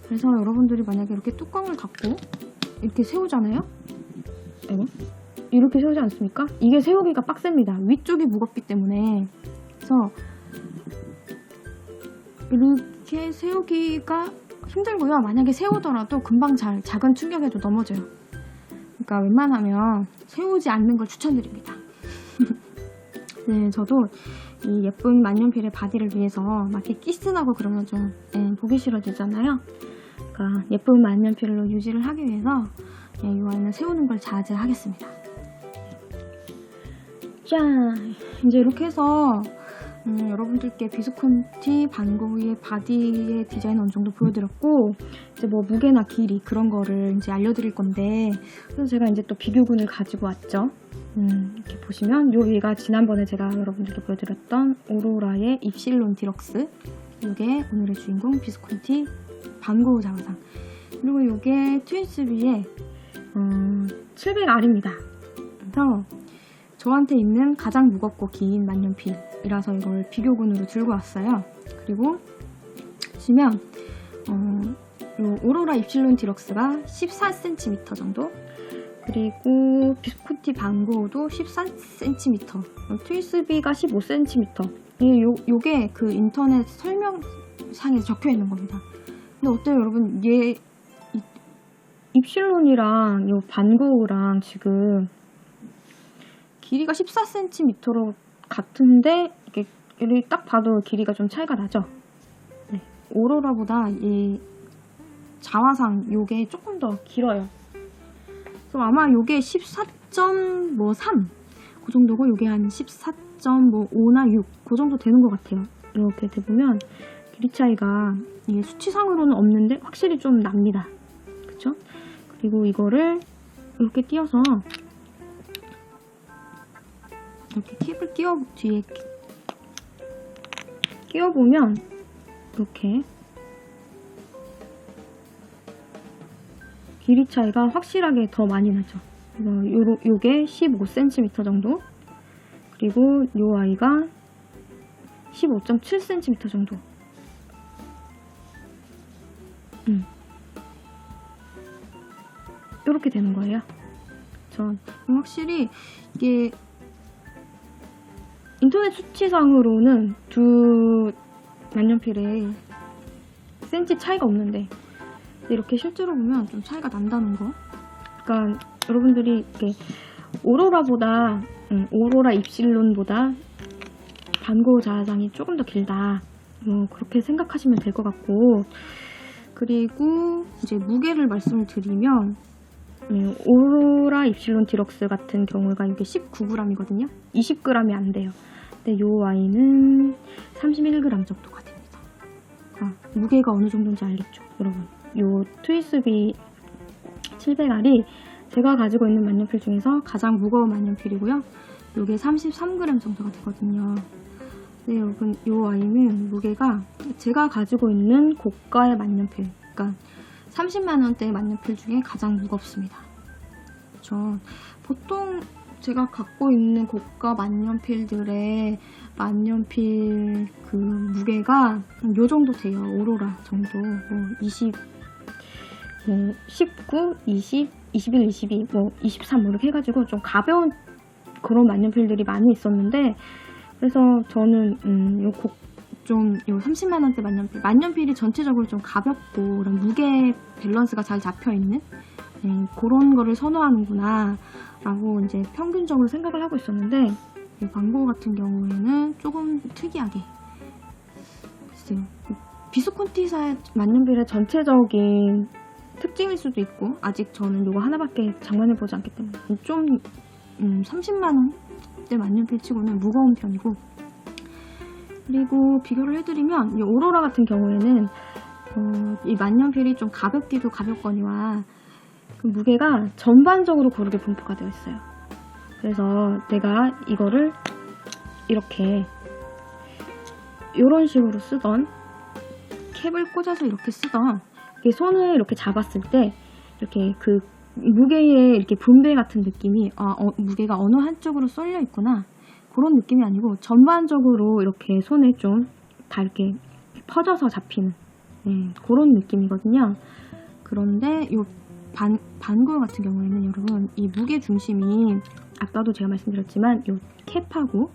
그래서 여러분들이 만약에 이렇게 뚜껑을 닫고 이렇게 세우잖아요. 이렇게 세우지 않습니까? 이게 세우기가 빡셉니다. 위쪽이 무겁기 때문에. 그래서 이렇게 세우기가 힘들고요. 만약에 세우더라도 금방 작은 충격에도 넘어져요. 그러니까 웬만하면 세우지 않는 걸 추천드립니다. 네, 저도 이 예쁜 만년필의 바디를 위해서 막 이렇게 키스나고 그러면 좀 보기 싫어지잖아요. 그러니까 예쁜 만년필로 유지를 하기 위해서 이 아이는 세우는 걸 자제하겠습니다. 자, 이제 이렇게 해서 여러분들께 비스콘티 반고의 바디의 디자인 어느 정도 보여드렸고, 이제 뭐 무게나 길이 그런 거를 이제 알려드릴 건데, 그래서 제가 이제 또 비교군을 가지고 왔죠. 이렇게 보시면 요 위가 지난번에 제가 여러분들께 보여드렸던 오로라의 입실론 디럭스, 요게 오늘의 주인공 비스콘티 반고 자화상, 그리고 요게 트윈스비의 700R입니다. 그래서 저한테 있는 가장 무겁고 긴 만년필이라서 이걸 비교군으로 들고 왔어요. 그리고 보시면 요 오로라 입실론 디럭스가 14cm 정도, 그리고 비스콘티 반고도 14cm, 트윈스비가 15cm. 요게 그 인터넷 설명상에 적혀 있는 겁니다. 근데 어때요, 여러분? 얘 입실론이랑 요 반고랑 지금 길이가 14cm로 같은데, 이게 딱 봐도 길이가 좀 차이가 나죠? 네. 오로라보다 이 자화상 요게 조금 더 길어요. 그래서 아마 요게 14.3 그 정도고, 요게 한 14.5나 6 그 정도 되는 것 같아요. 이렇게 보면 길이 차이가 이게 수치상으로는 없는데 확실히 좀 납니다. 그쵸? 그리고 이거를 이렇게 띄어서 이렇게 팁을 뒤에 끼워보면 이렇게 길이 차이가 확실하게 더 많이 나죠. 요게 15cm 정도, 그리고 요 아이가 15.7cm 정도. 이렇게 되는 거예요. 전 확실히 이게 인터넷 수치상으로는 두 만년필에 센치 차이가 없는데, 이렇게 실제로 보면 좀 차이가 난다는 거. 그러니까 여러분들이 이렇게 오로라보다 오로라 입실론보다 반고 자화상이 조금 더 길다, 그렇게 생각하시면 될 것 같고, 그리고 이제 무게를 말씀을 드리면 오로라 입실론 디럭스 같은 경우가 이게 19g이거든요. 20g이 안 돼요. 근데 요 아이는 31g 정도가 됩니다. 무게가 어느 정도인지 알겠죠, 여러분? 요 트윈스비 700R이 제가 가지고 있는 만년필 중에서 가장 무거운 만년필이고요. 요게 33g 정도가 되거든요. 네, 여러분, 요 아이는 무게가 제가 가지고 있는 고가의 만년필, 그러니까 30만원대의 만년필 중에 가장 무겁습니다. 그렇죠? 보통 제가 갖고 있는 고가 만년필들의 만년필 그 무게가 요 정도 돼요. 오로라 정도. 19, 20, 21, 22, 뭐 23 뭐 이렇게 해가지고 좀 가벼운 그런 만년필들이 많이 있었는데, 그래서 저는 요 30만 원대 만년필이 전체적으로 좀 가볍고 그런 무게 밸런스가 잘 잡혀 있는 그런 거를 선호하는구나 라고 이제 평균적으로 생각을 하고 있었는데, 이 광고 같은 경우에는 조금 특이하게, 글쎄요, 비스콘티사의 만년필의 전체적인 특징일 수도 있고, 아직 저는 이거 하나밖에 장만해보지 않기 때문에 좀 30만원대 만년필 치고는 무거운 편이고, 그리고 비교를 해드리면 이 오로라 같은 경우에는 이 만년필이 좀 가볍기도 가볍거니와 그 무게가 전반적으로 고르게 분포가 되어 있어요. 그래서 내가 이거를 이렇게 이런 식으로 쓰던, 캡을 꽂아서 이렇게 쓰던, 손을 이렇게 잡았을 때 이렇게 그 무게의 이렇게 분배 같은 느낌이, 무게가 어느 한쪽으로 쏠려 있구나, 그런 느낌이 아니고 전반적으로 이렇게 손에 좀 다 이렇게 퍼져서 잡히는 그런 느낌이거든요. 그런데 이 반구 같은 경우에는 여러분, 이 무게 중심이 아까도 제가 말씀드렸지만 이 캡하고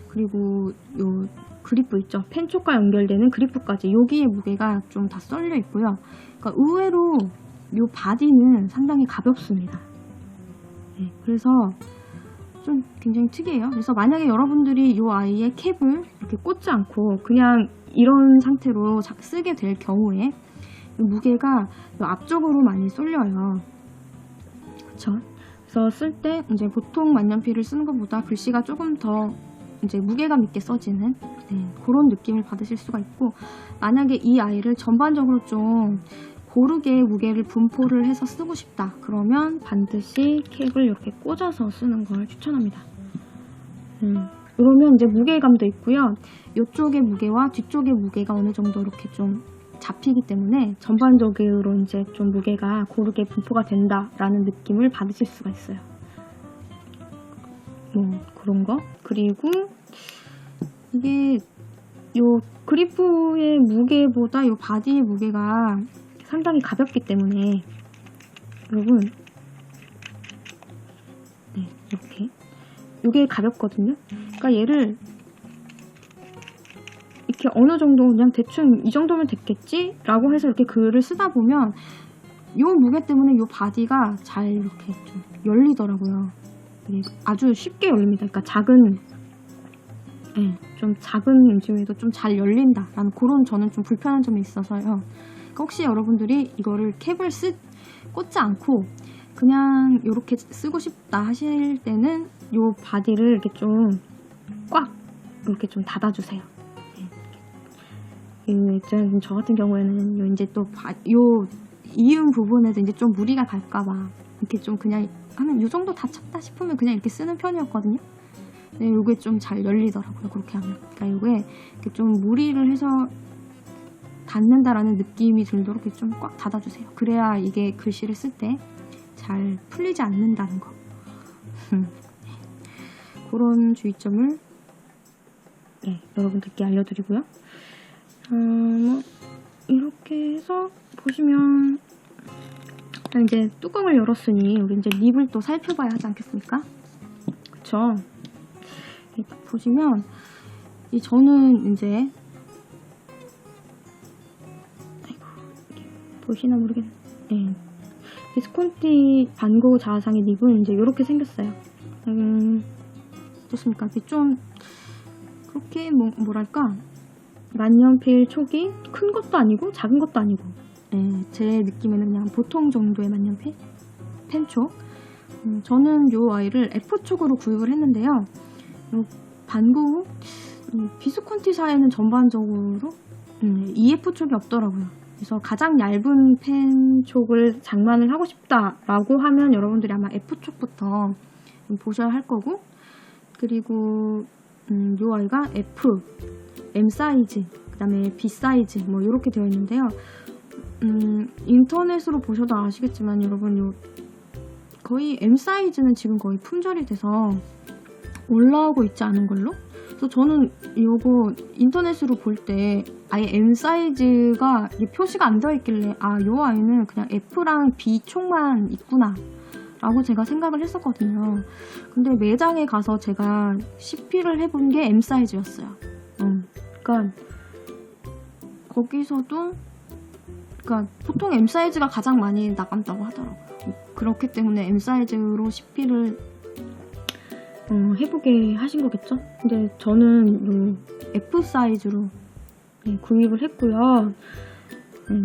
그리고 이 그리프 있죠, 펜촉과 연결되는 그리프까지 여기에 무게가 좀 다 쏠려 있고요. 그러니까 의외로 이 바디는 상당히 가볍습니다. 그래서 좀 굉장히 특이해요. 그래서 만약에 여러분들이 이 아이의 캡을 이렇게 꽂지 않고 그냥 이런 상태로 쓰게 될 경우에 무게가 앞쪽으로 많이 쏠려요. 그쵸? 그래서 쓸 때 이제 보통 만년필을 쓰는 것보다 글씨가 조금 더 이제 무게감 있게 써지는 그런 느낌을 받으실 수가 있고, 만약에 이 아이를 전반적으로 좀 고르게 무게를 분포를 해서 쓰고 싶다 그러면 반드시 캡을 이렇게 꽂아서 쓰는 걸 추천합니다. 그러면 이제 무게감도 있고요. 이쪽의 무게와 뒤쪽의 무게가 어느 정도 이렇게 좀 잡히기 때문에 전반적으로 이제 좀 무게가 고르게 분포가 된다라는 느낌을 받으실 수가 있어요. 그런 거. 그리고 이게 요 그리프의 무게보다 요 바디의 무게가 상당히 가볍기 때문에 여러분, 이렇게 요게 가볍거든요. 그러니까 얘를 이렇게 어느 정도 그냥 대충 이 정도면 됐겠지 라고 해서 이렇게 글을 쓰다 보면 요 무게 때문에 요 바디가 잘 이렇게 좀 열리더라고요. 아주 쉽게 열립니다. 그러니까 좀 작은 움직임에도 좀 잘 열린다 라는 그런, 저는 좀 불편한 점이 있어서요. 그러니까 혹시 여러분들이 이거를 캡을 꽂지 않고 그냥 이렇게 쓰고 싶다 하실 때는 요 바디를 이렇게 좀 꽉 이렇게 좀 닫아주세요. 저 같은 경우에는 이제 또 요 이음 부분에서 이제 좀 무리가 갈까봐 이렇게 좀 그냥 하면 요 정도 다 찼다 싶으면 그냥 이렇게 쓰는 편이었거든요. 근데 요게 좀 잘 열리더라고요, 그렇게 하면. 그러니까 요게 이렇게 좀 무리를 해서 닫는다라는 느낌이 들도록 이렇게 좀 꽉 닫아주세요. 그래야 이게 글씨를 쓸 때 잘 풀리지 않는다는 거. 그런 주의점을 여러분들께 알려드리고요. 이렇게 해서 보시면 이제 뚜껑을 열었으니 우리 이제 립을 또 살펴봐야 하지 않겠습니까? 그쵸? 보시면 저는 이제 보시나 모르겠네. 비스콘티 반고 자화상의 립은 이제 이렇게 생겼어요. 어떻습니까? 이게 좀 그렇게 뭐랄까, 만년필 촉이 큰 것도 아니고 작은 것도 아니고, 제 느낌에는 그냥 보통 정도의 만년필 펜촉. 저는 이 아이를 F촉으로 구입을 했는데요. 반고 비스콘티사에는 전반적으로 EF촉이 없더라고요. 그래서 가장 얇은 펜촉을 장만을 하고 싶다라고 하면 여러분들이 아마 F촉부터 보셔야 할 거고, 그리고 이 아이가 F, M 사이즈, 그 다음에 B 사이즈 뭐 이렇게 되어 있는데요. 인터넷으로 보셔도 아시겠지만 여러분, 거의 M 사이즈는 지금 거의 품절이 돼서 올라오고 있지 않은 걸로, 그래서 저는 이거 인터넷으로 볼 때 아예 M 사이즈가 표시가 안 되어 있길래 아, 요 아이는 그냥 F랑 B 총만 있구나 라고 제가 생각을 했었거든요. 근데 매장에 가서 제가 CP를 해본 게 M 사이즈였어요. 그러니까 거기서도 그러니까 보통 M 사이즈가 가장 많이 나간다고 하더라고요. 그렇기 때문에 M 사이즈로 CP를 해보게 하신 거겠죠? 근데 저는 F 사이즈로 구입을 했고요.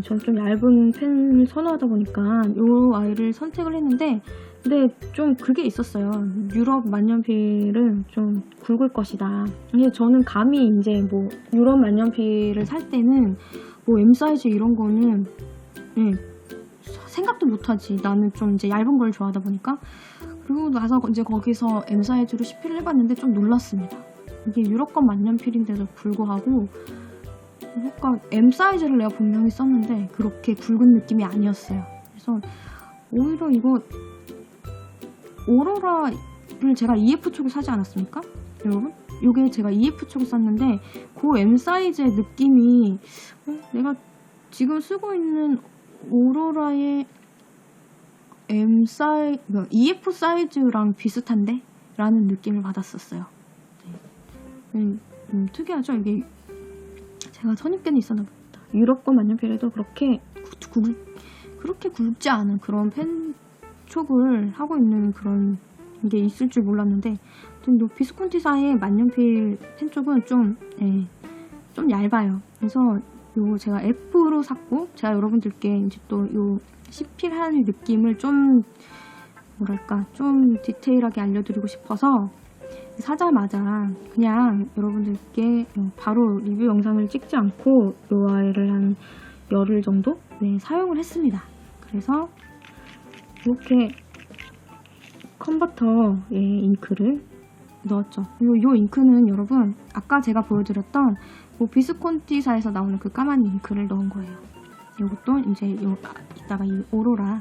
저는 좀 얇은 펜을 선호하다 보니까 이 아이를 선택을 했는데, 근데 좀 그게 있었어요. 유럽 만년필은 좀 굵을 것이다. 근데 저는 감히 이제 뭐 유럽 만년필을 살 때는 뭐 M 사이즈 이런 거는 생각도 못하지. 나는 좀 이제 얇은 걸 좋아하다 보니까. 그리고 나서 이제 거기서 M 사이즈로 CP를 해봤는데 좀 놀랐습니다. 이게 유럽권 만년필인데도 불구하고 그러니까 M 사이즈를 내가 분명히 썼는데 그렇게 굵은 느낌이 아니었어요. 그래서 오히려 이거 오로라를 제가 EF촉을 사지 않았습니까? 여러분? 이게 제가 EF촉을 샀는데 그 M 사이즈의 느낌이 내가 지금 쓰고 있는 오로라의 EF 사이즈랑 비슷한데? 라는 느낌을 받았었어요. 특이하죠? 이게 제가 선입견이 있었나 봅니다. 유럽권 만년필에도 그렇게 굵지 않은 그런 펜촉을 하고 있는 그런 게 있을 줄 몰랐는데, 좀 비스콘티사의 만년필 펜촉은 좀 얇아요. 그래서 요 제가 F로 샀고, 제가 여러분들께 이제 또 요 CP할 느낌을 좀 뭐랄까 좀 디테일하게 알려드리고 싶어서 사자마자 그냥 여러분들께 바로 리뷰 영상을 찍지 않고 이 아이를 한 열흘 정도 사용을 했습니다. 그래서 이렇게 컨버터에 잉크를 넣었죠. 이 잉크는 여러분 아까 제가 보여드렸던 비스콘티사에서 나오는 그 까만 잉크를 넣은 거예요. 이것도 이제 이따가 이 오로라에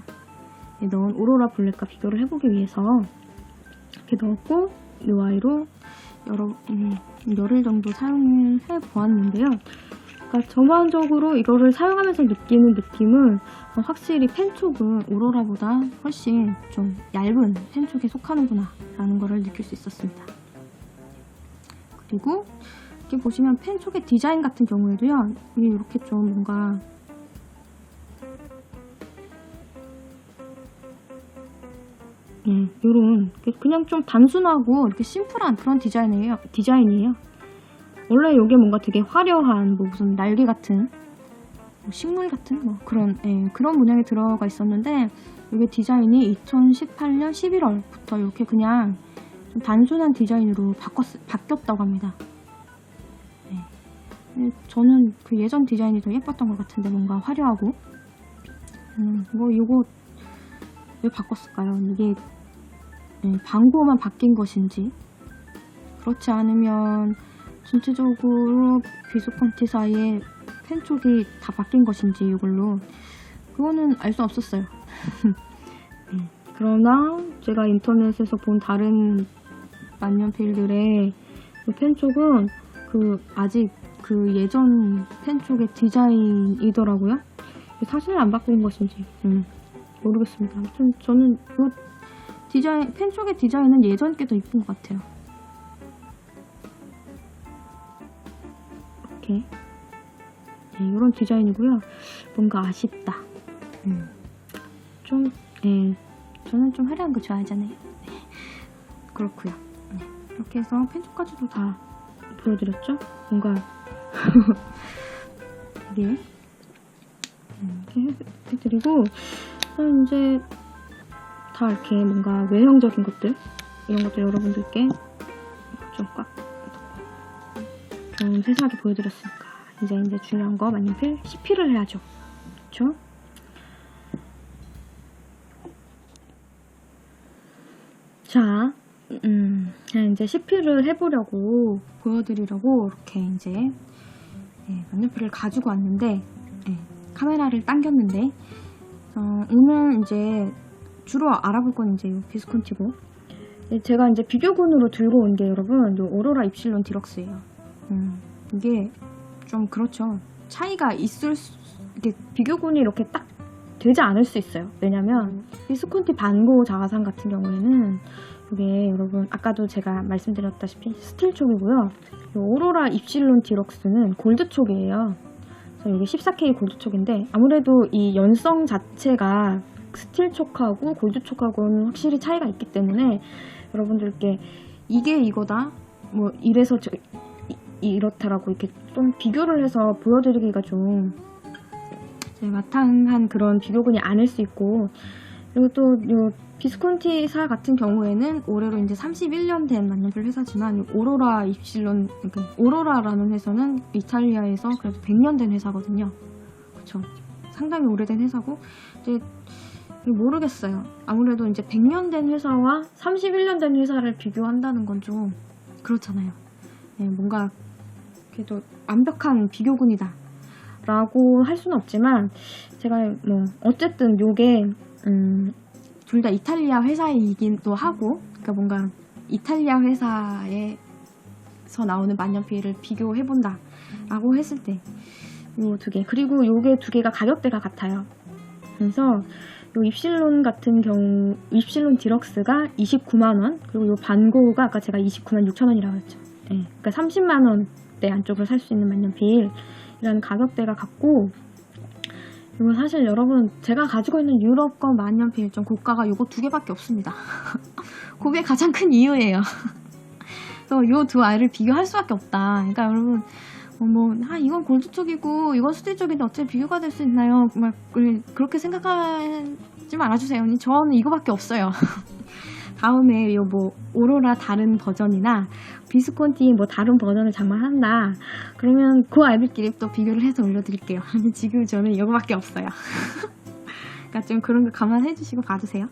넣은 오로라 블랙과 비교를 해보기 위해서 이렇게 넣었고, 이 아이로 열흘 정도 사용을 해보았는데요. 그러니까 전반적으로 이거를 사용하면서 느끼는 느낌은 확실히 펜촉은 오로라보다 훨씬 좀 얇은 펜촉에 속하는구나 라는 거를 느낄 수 있었습니다. 그리고 이렇게 보시면 펜촉의 디자인 같은 경우에도요, 이게 이렇게 좀 뭔가 요런 그냥 좀 단순하고 이렇게 심플한 그런 디자인이에요. 원래 이게 뭔가 되게 화려한 무슨 날개 같은 식물 같은 그런 문양이 들어가 있었는데, 이게 디자인이 2018년 11월부터 이렇게 그냥 좀 단순한 디자인으로 바뀌었다고 합니다. 저는 그 예전 디자인이 더 예뻤던 것 같은데, 뭔가 화려하고 이거 왜 바꿨을까요? 이게 방구만 바뀐 것인지, 그렇지 않으면 전체적으로 비스콘티사의 펜촉이 다 바뀐 것인지, 이걸로 그거는 알 수 없었어요. 그러나 제가 인터넷에서 본 다른 만년필들의 펜촉은 아직 그 예전 펜촉의 디자인이더라고요. 사실 안 바꾼 것인지 모르겠습니다. 아무튼 저는 펜촉의 디자인은 예전 게 더 이쁜 것 같아요. 이렇게 이런 디자인이고요. 뭔가 아쉽다. 저는 좀 화려한 거 좋아하잖아요. 그렇고요. 이렇게 해서 펜촉까지도 다 보여드렸죠. 뭔가 이게 이렇게 해드리고, 이제 다 이렇게 뭔가 외형적인 것들, 이런 것들 여러분들께 좀 세세하게 보여드렸으니까 이제 중요한 거 만년필 CP를 해야죠. 그렇죠? 자, 이제 CP를 해보려고 보여드리려고 이렇게 이제 만년필을 가지고 왔는데, 카메라를 당겼는데, 오늘 이제 주로 알아볼 건 이제 비스콘티고, 제가 이제 비교군으로 들고 온 게 여러분, 요 오로라 입실론 디럭스예요. 이게 좀 그렇죠. 차이가 이렇게 비교군이 이렇게 딱 되지 않을 수 있어요. 왜냐면 비스콘티 반고 자화상 같은 경우에는 이게 여러분 아까도 제가 말씀드렸다시피 스틸 촉이고요. 요 오로라 입실론 디럭스는 골드 촉이에요. 그래서 이게 14K 골드 촉인데 아무래도 이 연성 자체가 스틸 촉하고 골드 촉하고는 확실히 차이가 있기 때문에 여러분들께 이게 이거다 뭐 이래서 이렇다라고 이렇게 좀 비교를 해서 보여드리기가 좀 마땅한 그런 비교군이 아닐 수 있고, 그리고 또 요 비스콘티사 같은 경우에는 올해로 이제 31년 된 만년필 회사지만 오로라 입실론, 그러니까 오로라라는 회사는 이탈리아에서 그래도 100년 된 회사거든요. 그쵸? 상당히 오래된 회사고 이제 모르겠어요. 아무래도 이제 100년 된 회사와 31년 된 회사를 비교한다는 건 좀 그렇잖아요. 네, 뭔가 그래도 완벽한 비교군이다 라고 할 수는 없지만 제가 뭐 어쨌든 요게 둘 다 이탈리아 회사이기도 하고, 그러니까 뭔가 이탈리아 회사에서 나오는 만년필을 비교해본다 라고 했을 때 요 두 개, 그리고 요게 두 개가 가격대가 같아요. 그래서 요 입실론 같은 경우 입실론 디럭스가 29만원, 그리고 요 반고가 아까 제가 29만 6천원이라고 했죠. 네, 그러니까 30만원대 안쪽으로 살 수 있는 만년필이라는 가격대가 같고, 이거 사실 여러분 제가 가지고 있는 유럽권 만년필 좀 고가가 요거 두 개밖에 없습니다. 그게 가장 큰 이유예요. 그래서 요 두 아이를 비교할 수밖에 없다. 그러니까 여러분 이건 골드 쪽이고 이건 스틸 쪽인데 어떻게 비교가 될 수 있나요? 막 그렇게 생각하지 말아주세요. 저는 이거밖에 없어요. 다음에 요 뭐 오로라 다른 버전이나 비스콘티 뭐 다른 버전을 장만한다 그러면 그 아이들끼리 또 비교를 해서 올려드릴게요. 지금 저는 이거밖에 없어요. 그러니까 좀 그런 거 감안해 주시고 봐주세요.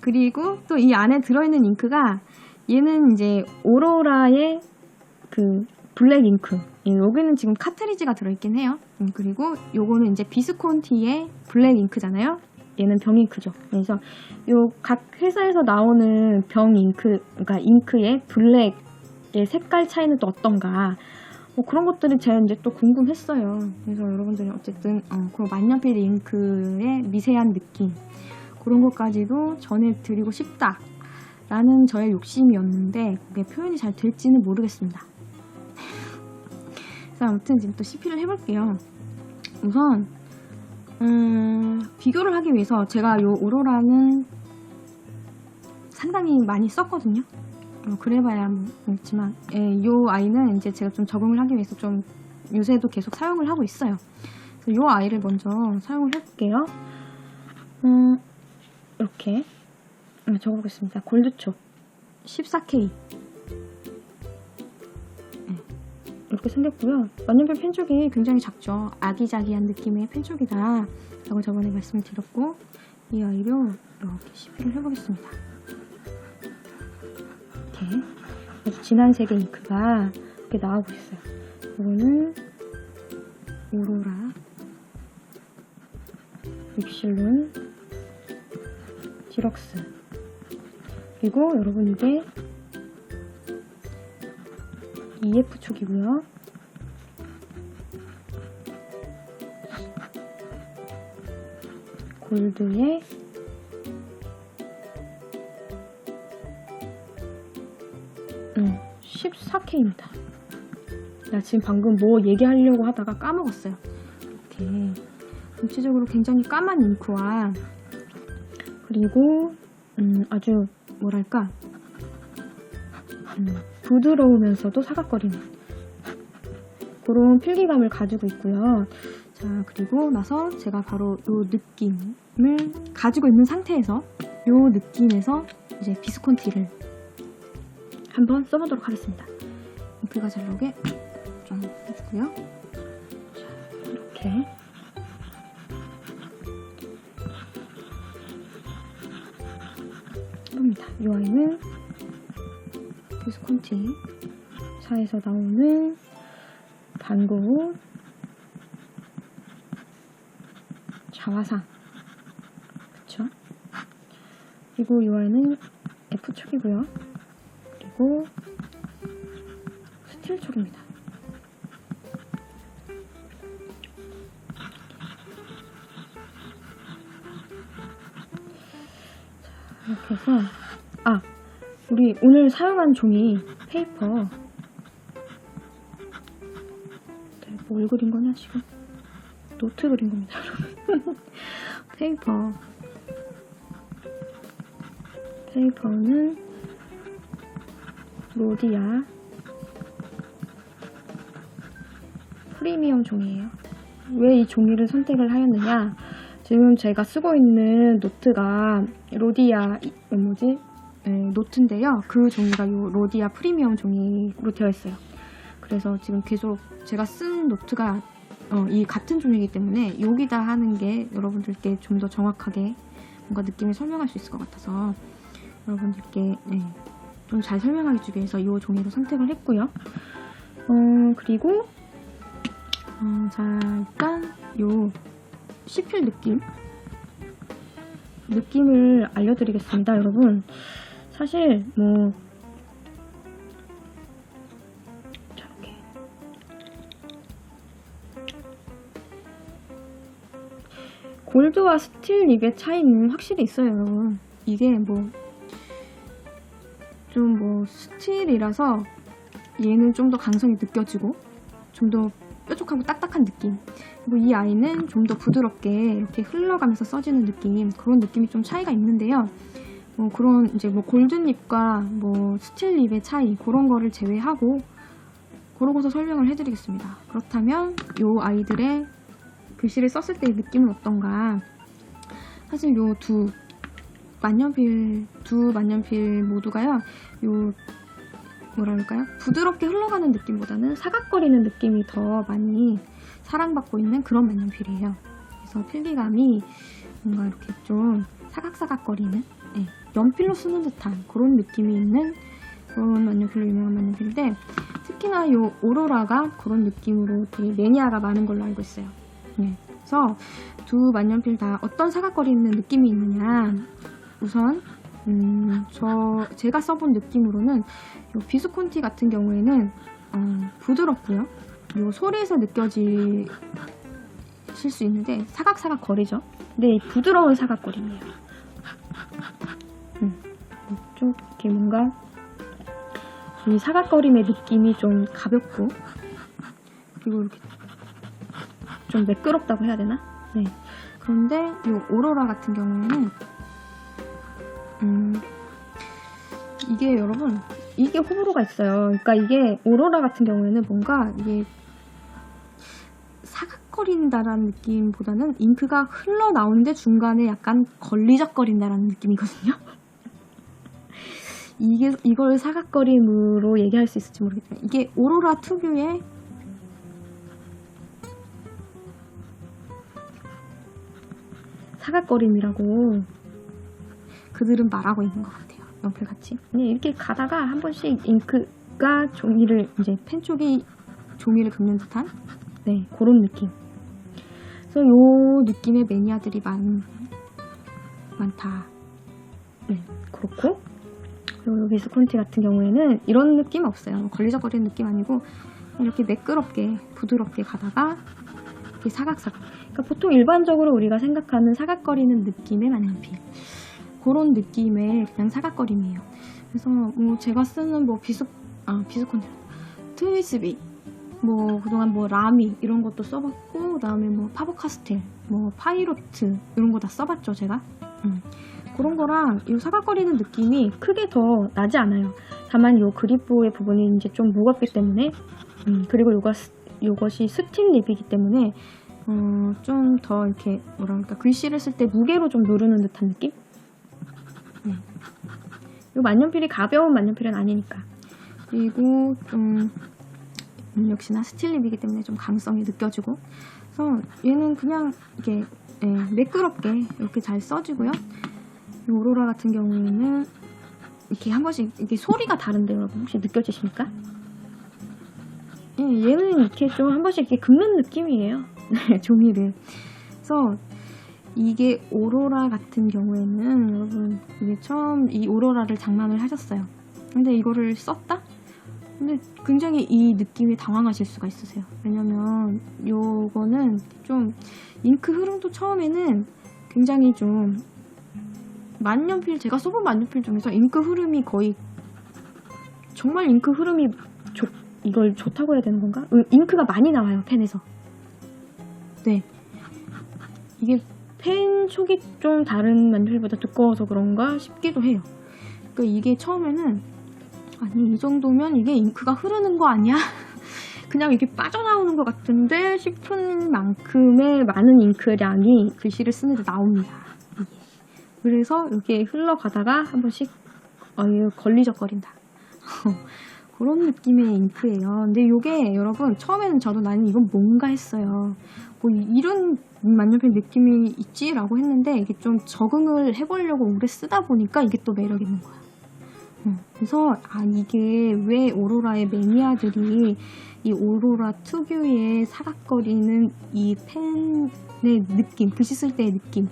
그리고 또 이 안에 들어있는 잉크가 얘는 이제 오로라의 그 블랙 잉크, 여기는 지금 카트리지가 들어있긴 해요. 그리고 요거는 이제 비스콘티의 블랙 잉크잖아요. 얘는 병 잉크죠. 그래서 요 각 회사에서 나오는 병 잉크, 그러니까 잉크의 블랙의 색깔 차이는 또 어떤가, 뭐 그런 것들이 제가 이제 또 궁금했어요. 그래서 여러분들이 어쨌든 그 만년필 잉크의 미세한 느낌, 그런 것까지도 전해드리고 싶다라는 저의 욕심이었는데 그게 표현이 잘 될지는 모르겠습니다. 그래서 아무튼 지금 또 CP를 해볼게요. 우선 비교를 하기 위해서 제가 요 오로라는 상당히 많이 썼거든요. 그래봐야 있지만 요 아이는 이제 제가 좀 적응을 하기 위해서 좀 요새도 계속 사용을 하고 있어요. 그래서 요 아이를 먼저 사용을 해볼게요. 이렇게 적어보겠습니다. 골드촉 14K 이렇게 생겼고요. 만년필 펜촉이 굉장히 작죠. 아기자기한 느낌의 펜촉이다 라고 저번에 말씀을 드렸고, 이 아이로 이렇게 CP를 해보겠습니다. 이렇게 아주 진한 색의 잉크가 이렇게 나오고 있어요. 이거는 오로라 입실론 디럭스. 그리고 여러분 이게 EF 촉이고요. 골드의 14K입니다. 나 지금 방금 뭐 얘기하려고 하다가 까먹었어요. 이렇게 전체적으로 굉장히 까만 잉크와 그리고 아주 뭐랄까 부드러우면서도 사각거리는 그런 필기감을 가지고 있고요. 자, 그리고 나서 제가 바로 이 느낌을 가지고 있는 상태에서 이 느낌에서 이제 비스콘티를 한번 써보도록 하겠습니다. 잉크가 잘 나오게 좀 해주고요. 자, 이렇게 해봅니다. 이 아이는 비스콘티 사에서 나오는 반고 자화상, 그쵸? 그리고 이 아이는 F촉이고요. 그리고 스틸 촉입니다. 자, 이렇게 해서 우리 오늘 사용한 종이 페이퍼. 뭘 그린 거냐 지금? 노트 그린 겁니다, 여러분. 페이퍼는 로디아 프리미엄 종이에요. 왜 이 종이를 선택을 하였느냐? 지금 제가 쓰고 있는 노트가 로디아 노트인데요. 그 종이가 요 로디아 프리미엄 종이로 되어 있어요. 그래서 지금 계속 제가 쓴 노트가 이 같은 종이기 때문에 여기다 하는 게 여러분들께 좀 더 정확하게 뭔가 느낌을 설명할 수 있을 것 같아서 여러분들께 좀 잘 설명하기 위해서 이 종이를 선택을 했고요. 그리고 자, 일단 요 시필 느낌을 알려드리겠습니다, 여러분. 사실 저렇게 골드와 스틸 립의 차이는 확실히 있어요, 여러분. 이게 스틸이라서 얘는 좀 더 강성이 느껴지고 좀 더 뾰족하고 딱딱한 느낌. 그리고 이 아이는 좀 더 부드럽게 이렇게 흘러가면서 써지는 느낌, 그런 느낌이 좀 차이가 있는데요. 그런 이제 골든립과 스틸립의 차이, 그런 거를 제외하고 그러고서 설명을 해드리겠습니다. 그렇다면 이 아이들의 글씨를 썼을 때의 느낌은 어떤가? 사실 요 두 만년필 모두가요, 부드럽게 흘러가는 느낌보다는 사각거리는 느낌이 더 많이 사랑받고 있는 그런 만년필이에요. 그래서 필기감이 뭔가 이렇게 좀 사각사각거리는, 연필로 쓰는 듯한 그런 느낌이 있는 그런 만년필로 유명한 만년필인데, 특히나 이 오로라가 그런 느낌으로 되게 매니아가 많은 걸로 알고 있어요. 그래서 두 만년필 다 어떤 사각거리는 느낌이 있느냐, 우선 제가 써본 느낌으로는 요 비스콘티 같은 경우에는 부드럽고요. 요 소리에서 느껴지실 수 있는데 사각사각 거리죠. 근데 부드러운 사각거리예요. 좀 이렇게 뭔가 이 사각거림의 느낌이 좀 가볍고, 그리고 이렇게 좀 매끄럽다고 해야 되나? 네. 그런데 요 오로라 같은 경우에는 이게 여러분, 이게 호불호가 있어요. 그러니까 이게 오로라 같은 경우에는 뭔가 이게 사각거린다라는 느낌보다는 잉크가 흘러나오는데 중간에 약간 걸리적거린다라는 느낌이거든요. 이걸 사각거림으로 얘기할 수 있을지 모르겠지만, 이게 오로라 특유의 사각거림이라고 그들은 말하고 있는 것 같아요. 연필같이. 이렇게 가다가 한 번씩 잉크가 이제 펜 쪽이 종이를 긁는 듯한 그런 느낌. 그래서 요 느낌의 매니아들이 많다. 그렇고, 그리고 비스콘티 같은 경우에는 이런 느낌 없어요. 걸리적거리는 느낌 아니고 이렇게 매끄럽게 부드럽게 가다가 이렇게 사각사각. 그러니까 보통 일반적으로 우리가 생각하는 사각거리는 느낌의 만년필, 그런 느낌의 그냥 사각거림이에요. 그래서 제가 쓰는 비스콘티, 트위스비, 그동안 라미 이런 것도 써봤고, 그 다음에 파버카스텔, 파이로트 이런 거 다 써봤죠, 제가. 그런 거랑 이 사각거리는 느낌이 크게 더 나지 않아요. 다만 이 그립보의 부분이 이제 좀 무겁기 때문에, 그리고 이것이 스틸 립이기 때문에 좀 더 이렇게 글씨를 쓸 때 무게로 좀 누르는 듯한 느낌? 이 만년필이 가벼운 만년필은 아니니까. 그리고 좀 역시나 스틸 립이기 때문에 좀 강성이 느껴지고, 그래서 얘는 그냥 이렇게 매끄럽게 이렇게 잘 써지고요. 이 오로라 같은 경우에는 이렇게 한 번씩 이게 소리가 다른데 여러분 혹시 느껴지십니까? 얘는 이렇게 좀 한 번씩 이렇게 긁는 느낌이에요. 종이를. 그래서 이게 오로라 같은 경우에는 여러분, 이게 처음 이 오로라를 장만을 하셨어요. 근데 이거를 썼다? 근데 굉장히 이 느낌이 당황하실 수가 있으세요. 왜냐면 요거는 좀 잉크 흐름도 처음에는 굉장히 좀 만년필, 제가 써본 만년필 중에서 잉크 흐름이 거의 정말 잉크 흐름이 이걸 좋다고 해야 되는 건가? 잉크가 많이 나와요, 펜에서. 네. 이게 펜 촉이 좀 다른 만년필보다 두꺼워서 그런가 싶기도 해요. 그러니까 이게 처음에는 아니 이 정도면 이게 잉크가 흐르는 거 아니야? 그냥 이게 빠져나오는 것 같은데 싶은 만큼의 많은 잉크량이 글씨를 쓰는데 나옵니다. 그래서 이게 흘러가다가 한 번씩 걸리적거린다. 그런 느낌의 잉크예요. 근데 이게 여러분 처음에는 저도 나는 이건 뭔가 했어요. 뭐 이런 만년필 느낌이 있지라고 했는데 이게 좀 적응을 해보려고 오래 쓰다 보니까 이게 또 매력 있는 거야. 그래서 이게 왜 오로라의 매니아들이 이 오로라 특유의 사각거리는 이 펜의 느낌, 글씨 쓸 때의 느낌,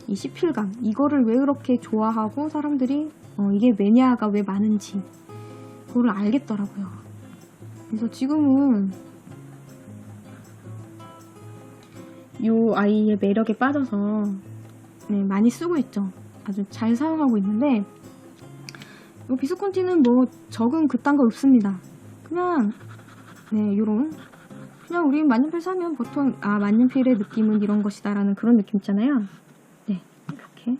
이 시필감, 이거를 왜 그렇게 좋아하고 사람들이 이게 매니아가 왜 많은지 그걸 알겠더라고요. 그래서 지금은 이 아이의 매력에 빠져서 많이 쓰고 있죠. 아주 잘 사용하고 있는데 비스콘티는 뭐 적응 그딴 거 없습니다. 그냥 요런 그냥 우리 만년필 사면 보통 만년필의 느낌은 이런 것이다 라는 그런 느낌 있잖아요. 네, 이렇게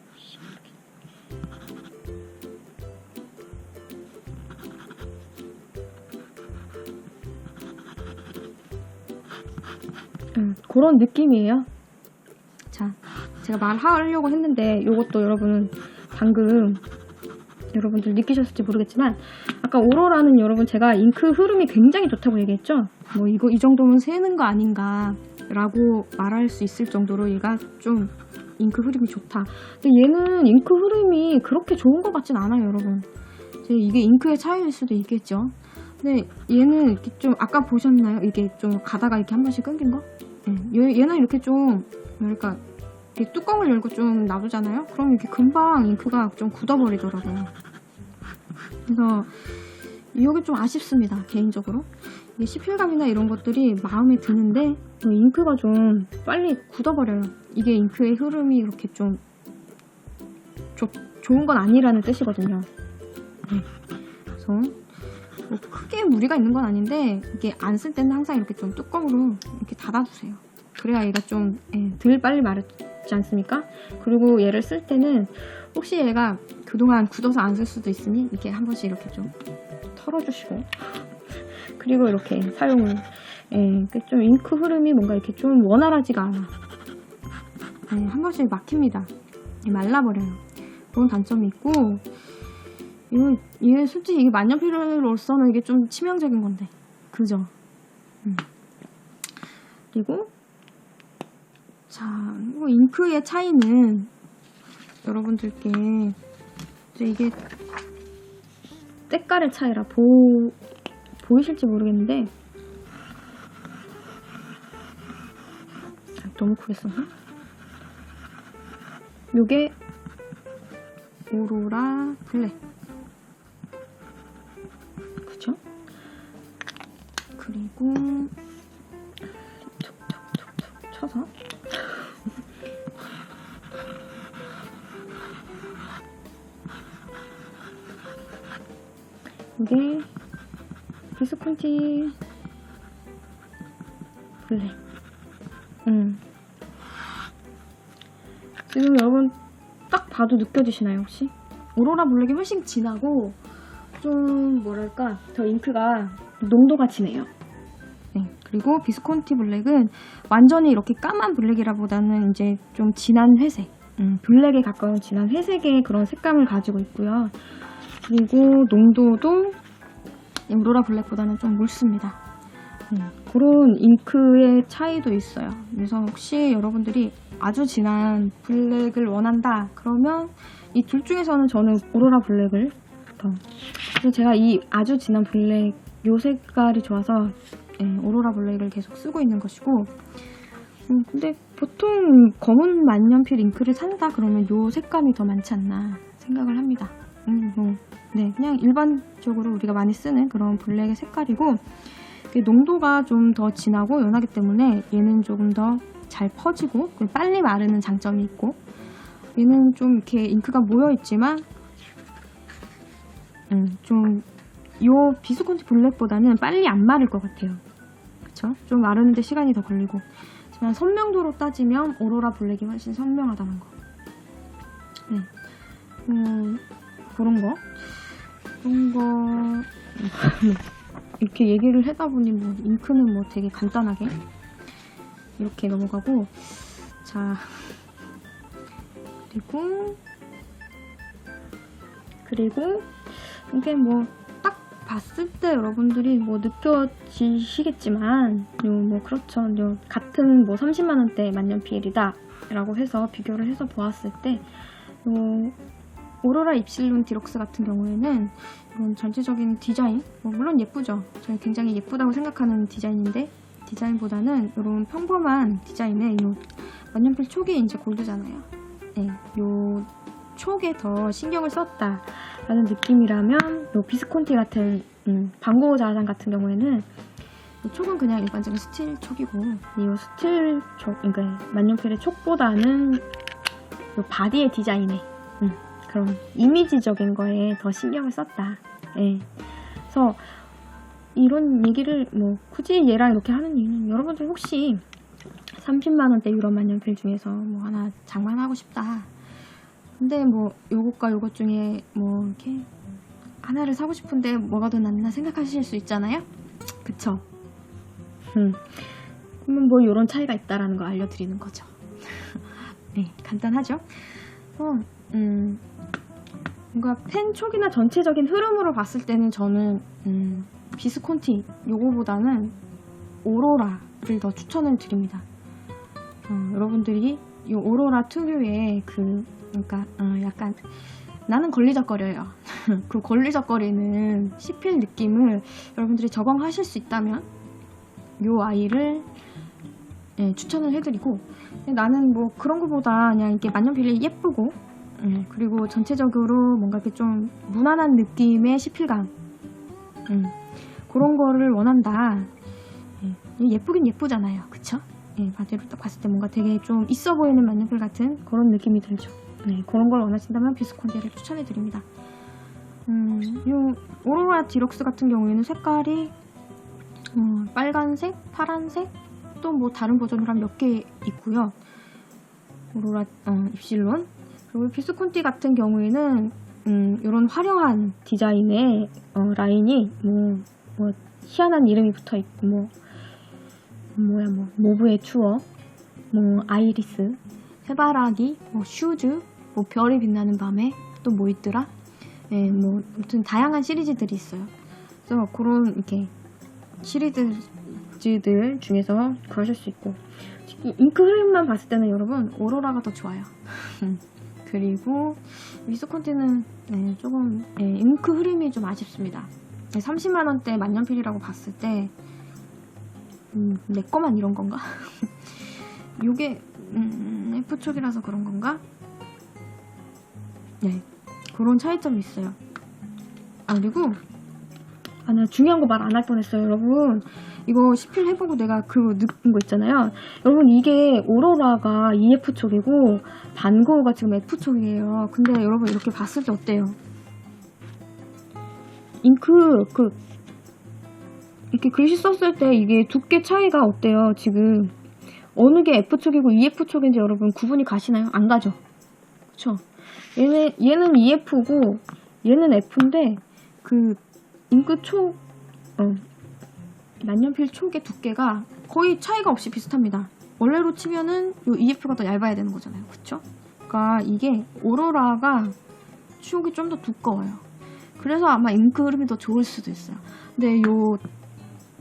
그런 느낌이에요. 자, 제가 말하려고 했는데 이것도 여러분 방금 여러분들 느끼셨을지 모르겠지만 아까 오로라는 여러분 제가 잉크 흐름이 굉장히 좋다고 얘기했죠. 뭐 이거 이 정도면 새는 거 아닌가 라고 말할 수 있을 정도로 얘가 좀 잉크 흐름이 좋다. 근데 얘는 잉크 흐름이 그렇게 좋은 것 같진 않아요, 여러분. 이게 잉크의 차이일 수도 있겠죠. 근데 얘는 이렇게 좀 아까 보셨나요? 이게 좀 가다가 이렇게 한 번씩 끊긴 거? 얘는 이렇게 좀 뭐랄까 이렇게 뚜껑을 열고 좀 놔두잖아요? 그럼 이렇게 금방 잉크가 좀 굳어버리더라고요. 그래서 이게 좀 아쉽습니다, 개인적으로. 이게 시필감이나 이런 것들이 마음에 드는데 잉크가 좀 빨리 굳어버려요. 이게 잉크의 흐름이 이렇게 좀 좋은 건 아니라는 뜻이거든요. 그래서 뭐 크게 무리가 있는 건 아닌데 이게 안 쓸 때는 항상 이렇게 좀 뚜껑으로 이렇게 닫아두세요. 그래야 얘가 좀 덜 빨리 마르지 않습니까? 그리고 얘를 쓸 때는 혹시 얘가 그동안 굳어서 안 쓸 수도 있으니 이렇게 한 번씩 이렇게 좀 털어주시고 그리고 이렇게 사용을 좀 잉크 흐름이 뭔가 이렇게 좀 원활하지가 않아. 한 번씩 막힙니다. 말라버려요. 그런 단점이 있고 이게 솔직히 이게 만년필로서는 이게 좀 치명적인 건데 그죠? 그리고 자, 잉크의 차이는 여러분들께 이제 이게 때깔의 차이라 보이실지 모르겠는데 너무 크게 썼나? 요게 오로라 블랙 그쵸? 그리고 툭툭툭툭 쳐서 이게 비스콘티 블랙. 지금 여러분 딱 봐도 느껴지시나요 혹시? 오로라 블랙이 훨씬 진하고 좀 뭐랄까 더 잉크가 농도가 진해요. 그리고 비스콘티 블랙은 완전히 이렇게 까만 블랙이라보다는 이제 좀 진한 회색, 블랙에 가까운 진한 회색의 그런 색감을 가지고 있고요. 그리고 농도도 오로라 블랙보다는 좀 묽습니다. 그런 잉크의 차이도 있어요. 그래서 혹시 여러분들이 아주 진한 블랙을 원한다 그러면 이 둘 중에서는 저는 오로라 블랙을 그래서 제가 이 아주 진한 블랙 요 색깔이 좋아서 오로라 블랙을 계속 쓰고 있는 것이고 근데 보통 검은 만년필 잉크를 산다 그러면 요 색감이 더 많지 않나 생각을 합니다. 네, 그냥 일반적으로 우리가 많이 쓰는 그런 블랙의 색깔이고, 농도가 좀 더 진하고 연하기 때문에 얘는 조금 더 잘 퍼지고 빨리 마르는 장점이 있고, 얘는 좀 이렇게 잉크가 모여있지만 좀 요 비스콘티 블랙보다는 빨리 안 마를 것 같아요. 그쵸? 좀 마르는데 시간이 더 걸리고, 하지만 선명도로 따지면 오로라 블랙이 훨씬 선명하다는 거. 네. 그런 거 이렇게 얘기를 하다 보니 뭐 잉크는 뭐 되게 간단하게 이렇게 넘어가고, 자, 그리고 이게 뭐 딱 봤을 때 여러분들이 뭐 느껴지시겠지만, 뭐 그렇죠. 같은 뭐 30만 원대 만년필이다 라고 해서 비교를 해서 보았을 때, 오로라 입실론 디럭스 같은 경우에는 이런 전체적인 디자인, 물론 예쁘죠. 저는 굉장히 예쁘다고 생각하는 디자인인데, 디자인보다는 이런 평범한 디자인에 요 만년필 촉이 이제 골드잖아요. 네, 요 촉에 더 신경을 썼다라는 느낌이라면, 요 비스콘티 같은 방고 자장 같은 경우에는 이 촉은 그냥 일반적인 스틸 촉이고, 이 스틸 촉, 그러니까 만년필의 촉보다는 요 바디의 디자인에 그런 이미지적인 거에 더 신경을 썼다. 예. 그래서 이런 얘기를 뭐 굳이 얘랑 이렇게 하는 이유는, 여러분들 혹시 30만원대 유럽 만년필 중에서 뭐 하나 장만하고 싶다, 근데 뭐 요것과 요것 중에 뭐 이렇게 하나를 사고 싶은데 뭐가 더 낫나 생각하실 수 있잖아요. 그쵸? 그러면 뭐 요런 차이가 있다라는 거 알려드리는 거죠. 네, 간단하죠? 뭔가 펜 촉이나 전체적인 흐름으로 봤을 때는 저는 비스콘티 요거보다는 오로라를 더 추천을 드립니다. 여러분들이 이 오로라 특유의 그러니까 약간 나는 걸리적거려요. 그 걸리적거리는 CPL 느낌을 여러분들이 적응하실 수 있다면 요 아이를 추천을 해드리고, 나는 뭐 그런 거보다 그냥 이렇게 만년필이 예쁘고, 그리고 전체적으로 뭔가 이렇게 좀 무난한 느낌의 CPL감, 그런 거를 원한다. 예쁘긴 예쁘잖아요. 그쵸? 바디로 딱 봤을 때 뭔가 되게 좀 있어 보이는 만년필 같은 그런 느낌이 들죠. 그런 걸 원하신다면 비스콘티를 추천해드립니다. 요 오로라 디럭스 같은 경우에는 색깔이 빨간색, 파란색, 또 뭐 다른 버전으로 한 몇 개 있고요. 오로라 입실론. 그리고 비스콘티 같은 경우에는 이런 화려한 디자인의 라인이 뭐 희한한 이름이 붙어 있고, 뭐 모브의 추억, 뭐 아이리스, 해바라기, 뭐 슈즈, 뭐 별이 빛나는 밤에 또 뭐 있더라? 네, 뭐 아무튼 다양한 시리즈들이 있어요. 그래서 그런 이렇게 시리즈들 중에서 구하실 수 있고, 잉크 흐름만 봤을 때는 여러분 오로라가 더 좋아요. 그리고 비스콘티는 조금 잉크 흐름이 좀 아쉽습니다. 30만원대 만년필이라고 봤을 때 내 거만 이런 건가? 요게 F촉이라서 그런 건가? 네, 그런 차이점이 있어요. 그리고 내가 중요한 거 말 안 할 뻔했어요. 여러분, 이거 CPL 해보고 내가 그거 느낀 거 있잖아요. 여러분, 이게 오로라가 EF촉이고 반고우가 지금 F촉이에요. 근데 여러분 이렇게 봤을 때 어때요? 잉크 이렇게 글씨 썼을 때 이게 두께 차이가 어때요? 지금 어느 게 F촉이고 EF촉인지 여러분 구분이 가시나요? 안 가죠? 그쵸? 얘는 EF고 얘는 F인데 그 잉크 촉 만년필 촉의 두께가 거의 차이가 없이 비슷합니다. 원래로 치면은 요 EF가 더 얇아야 되는 거잖아요. 그쵸? 그러니까 이게 오로라가 촉이 좀 더 두꺼워요. 그래서 아마 잉크 흐름이 더 좋을 수도 있어요. 근데 요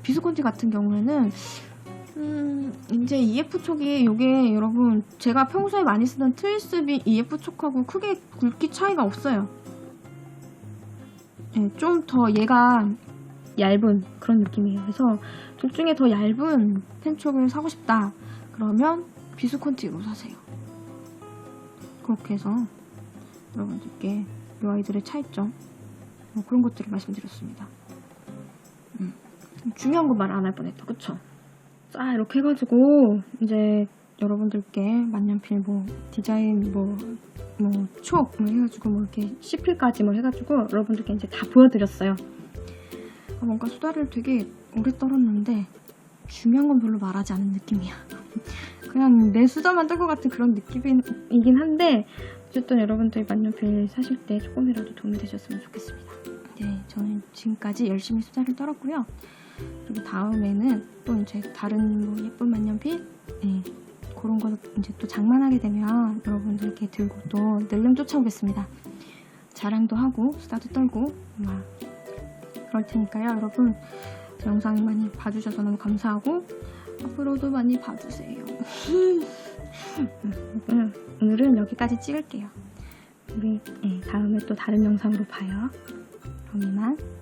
비스콘티 같은 경우에는 이제 EF촉이 요게 여러분 제가 평소에 많이 쓰던 트위스비 EF촉하고 크게 굵기 차이가 없어요. 좀 더 얘가 얇은 그런 느낌이에요. 그래서 둘 중에 더 얇은 펜촉을 사고 싶다 그러면 비스콘티로 사세요. 그렇게 해서 여러분들께 이 아이들의 차이점 그런 것들을 말씀드렸습니다. 중요한 거 말 안 할 뻔했다. 그쵸? 자, 이렇게 해가지고 이제 여러분들께 만년필 뭐 디자인 촉 해가지고 이렇게 CP까지 해가지고 여러분들께 이제 다 보여드렸어요. 뭔가 수다를 되게 오래 떨었는데 중요한 건 별로 말하지 않은 느낌이야. 그냥 내 수다만 떨 것 같은 그런 느낌이긴 한데 어쨌든 여러분들이 만년필 사실 때 조금이라도 도움이 되셨으면 좋겠습니다. 네, 저는 지금까지 열심히 수다를 떨었고요. 그리고 다음에는 또 이제 다른 예쁜 만년필 그런 거 이제 또 장만하게 되면 여러분들께 들고 또 늘름 쫓아오겠습니다. 자랑도 하고 수다도 떨고 막 그럴 테니까요. 여러분 영상 많이 봐주셔서 너무 감사하고 앞으로도 많이 봐주세요. 오늘은 여기까지 찍을게요. 우리 다음에 또 다른 영상으로 봐요. 그럼 이만.